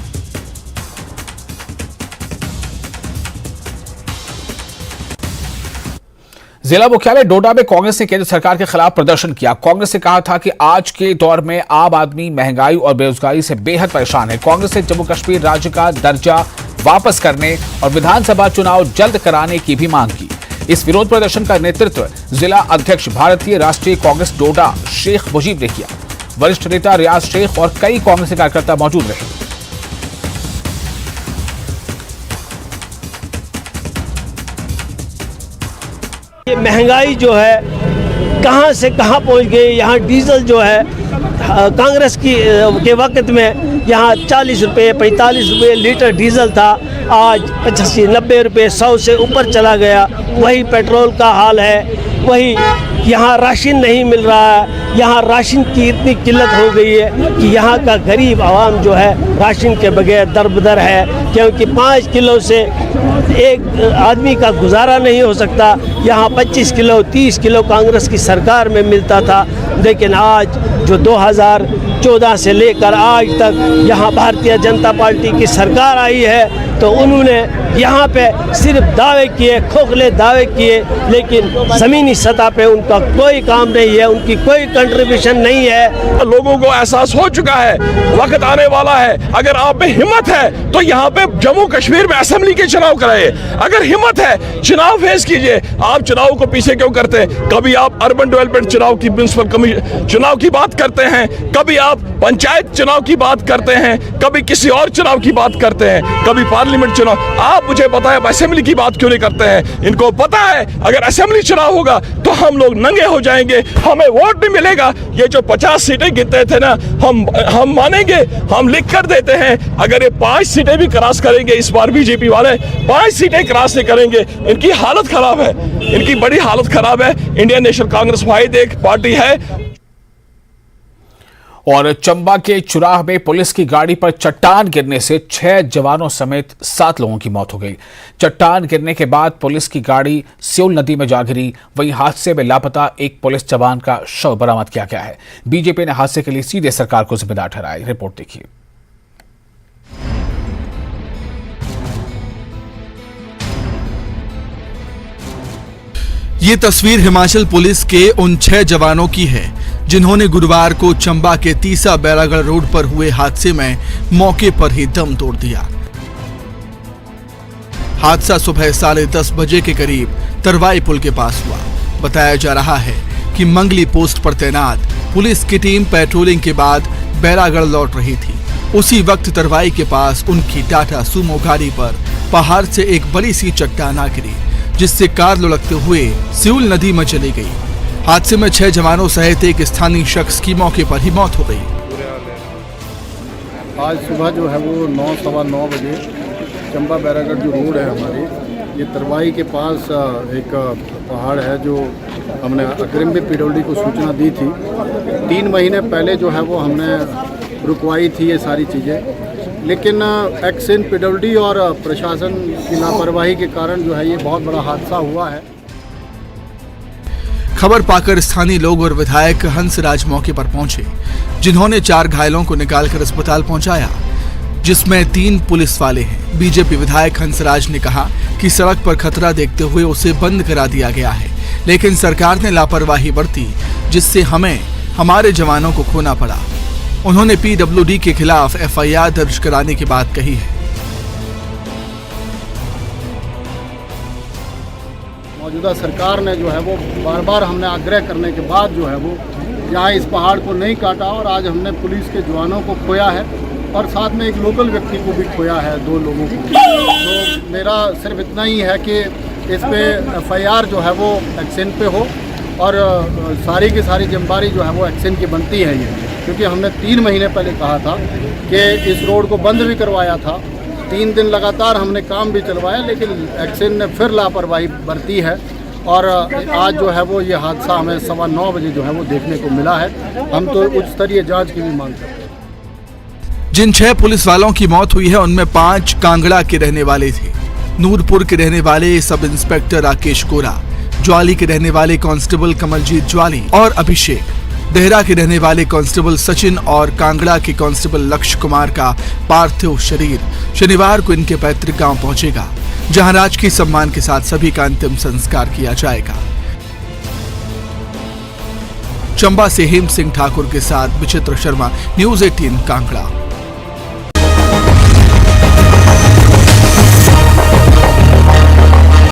जिला मुख्यालय डोडा में कांग्रेस ने केंद्र सरकार के खिलाफ प्रदर्शन किया। कांग्रेस ने कहा था कि आज के दौर में आम आदमी महंगाई और बेरोजगारी से बेहद परेशान है। कांग्रेस ने जम्मू कश्मीर राज्य का दर्जा वापस करने और विधानसभा चुनाव जल्द कराने की भी मांग की। इस विरोध प्रदर्शन का नेतृत्व जिला अध्यक्ष भारतीय राष्ट्रीय कांग्रेस डोडा शेख मुजीब ने किया। वरिष्ठ नेता रियाज शेख और कई कांग्रेसी कार्यकर्ता मौजूद रहे। ये महंगाई जो है कहां से कहां पहुंच गई। यहाँ डीजल जो है कांग्रेस की के वक्त में यहाँ 40 रुपये 45 रुपये लीटर डीजल था, आज 85-90 रुपये 100 से ऊपर चला गया। वही पेट्रोल का हाल है। वही यहाँ राशन नहीं मिल रहा है। यहाँ राशन की इतनी किल्लत हो गई है कि यहाँ का गरीब आवाम जो है राशन के बगैर दरबदर है, क्योंकि 5 किलो से एक आदमी का गुजारा नहीं हो सकता। यहाँ 25 किलो 30 किलो कांग्रेस की सरकार में मिलता था, लेकिन आज जो 2014 से लेकर आज तक यहाँ भारतीय जनता पार्टी की सरकार आई है, तो उन्होंने यहाँ पे सिर्फ दावे किए, खोखले दावे किए, लेकिन ज़मीनी सतह पे उनका कोई काम नहीं है, उनकी कोई कंट्रीब्यूशन नहीं है। लोगों को एहसास हो चुका है, वक्त आने वाला है। अगर आप में हिम्मत है तो यहाँ पे जम्मू कश्मीर में असेंबली के चुनाव कराइए। अगर हिम्मत है चुनाव फेस कीजिए। आप चुनाव को पीछे क्यों करते हैं? कभी आप अर्बन डेवलपमेंट चुनाव की म्युनिसिपल कमीशन चुनाव की बात करते हैं, कभी आप पंचायत चुनाव की बात करते हैं, कभी किसी और चुनाव की बात करते हैं, कभी पार्लियामेंट चुनाव। आप मुझे बताएं असेंबली की बात क्यों नहीं करते हैं? इनको पता है अगर असेंबली चुनाव होगा तो हम लोग नंगे हो जाएंगे, हमें वोट नहीं मिलेगा। ये जो 50 सीटें गिनते थे ना, हम मानेंगे, हम लिख कर देते हैं। अगर ये 5 सीटें भी क्रॉस करेंगे इस बार बीजेपी वाले 5 सीटें क्रॉस नहीं करेंगे, इनकी हालत खराब है, इनकी बड़ी हालत खराब है। इंडियन नेशनल कांग्रेस वाहिद एक पार्टी है। और चंबा के चुराह में पुलिस की गाड़ी पर चट्टान गिरने से 6 जवानों समेत 7 लोगों की मौत हो गई। चट्टान गिरने के बाद पुलिस की गाड़ी सियोल नदी में जा गिरी। वहीं हादसे में लापता एक पुलिस जवान का शव बरामद किया गया है। बीजेपी ने हादसे के लिए सीधे सरकार को जिम्मेदार ठहराया। रिपोर्ट देखिए। ये तस्वीर हिमाचल पुलिस के उन 6 जवानों की है जिन्होंने गुरुवार को चंबा के तीसा बैरागढ़ रोड पर हुए हादसे में मौके पर ही दम तोड़ दिया। हादसा सुबह 10:30 बजे के करीब तरवाई पुल के पास हुआ। बताया जा रहा है कि मंगली पोस्ट पर तैनात पुलिस की टीम पेट्रोलिंग के बाद बैरागढ़ लौट रही थी। उसी वक्त तरवाई के पास उनकी टाटा सुमो गाड़ी पर पहाड़ से एक बड़ी सी चट्टान आ गिरी, जिससे कार लुढ़कते हुए सियोल नदी में चली गई। हादसे में 6 जवानों सहित एक स्थानीय शख्स की मौके पर ही मौत हो गई। आज सुबह जो है वो 9-9:15 बजे चंबा बैरागढ़ जो रोड है हमारी, ये तरवाई के पास एक पहाड़ है जो हमने अग्रिम भी पीडब्ल्यूडी को सूचना दी थी। 3 महीने पहले जो है वो हमने रुकवाई थी ये सारी चीज़ें, लेकिन एक्शन पीडब्ल्यूडी और प्रशासन की लापरवाही के कारण जो है ये बहुत बड़ा हादसा हुआ है। खबर पाकर स्थानीय लोग और विधायक हंसराज मौके पर पहुंचे, जिन्होंने 4 घायलों को निकालकर अस्पताल पहुंचाया, जिसमें 3 पुलिस वाले हैं। बीजेपी विधायक हंसराज ने कहा कि सड़क पर खतरा देखते हुए उसे बंद करा दिया गया है, लेकिन सरकार ने लापरवाही बरती, जिससे हमें हमारे जवानों को खोना पड़ा। उन्होंने पीडब्ल्यूडी के खिलाफ एफआईआर दर्ज कराने की बात कही है। मौजूदा सरकार ने जो है वो बार बार हमने आग्रह करने के बाद जो है वो यहाँ इस पहाड़ को नहीं काटा, और आज हमने पुलिस के जवानों को खोया है और साथ में एक लोकल व्यक्ति को भी खोया है, 2 लोगों को। तो मेरा सिर्फ इतना ही है कि इस पे एफआईआर जो है वो एक्शन पे हो, और सारी की सारी जिम्मेदारी जो है वो एक्शन की बनती है ये, क्योंकि हमने 3 महीने पहले कहा था कि इस रोड को बंद भी करवाया था। 3 दिन लगातार हमने काम भी चलवाया, लेकिन एक्शन ने फिर लापरवाही बरती है, और आज जो है वो ये हादसा हमें 9:15 बजे जो है वो देखने को मिला है। हम तो उच्च स्तरीय जांच की भी मांग करते हैं। जिन 6 पुलिस वालों की मौत हुई है उनमें 5 कांगड़ा के रहने वाले थे। नूरपुर के रहने वाले सब इंस्पेक्टर राकेश गोरा, ज्वाली के रहने वाले कांस्टेबल कमलजीत ज्वाली और अभिषेक, देहरा के रहने वाले कांस्टेबल सचिन और कांगड़ा के कांस्टेबल लक्ष्य कुमार का पार्थिव शरीर शनिवार को इनके पैतृक गांव पहुंचेगा, जहां राजकीय सम्मान के साथ सभी का अंतिम संस्कार किया जाएगा। चंबा से हेम सिंह ठाकुर के साथ विचित्र शर्मा, न्यूज़ 18 कांगड़ा।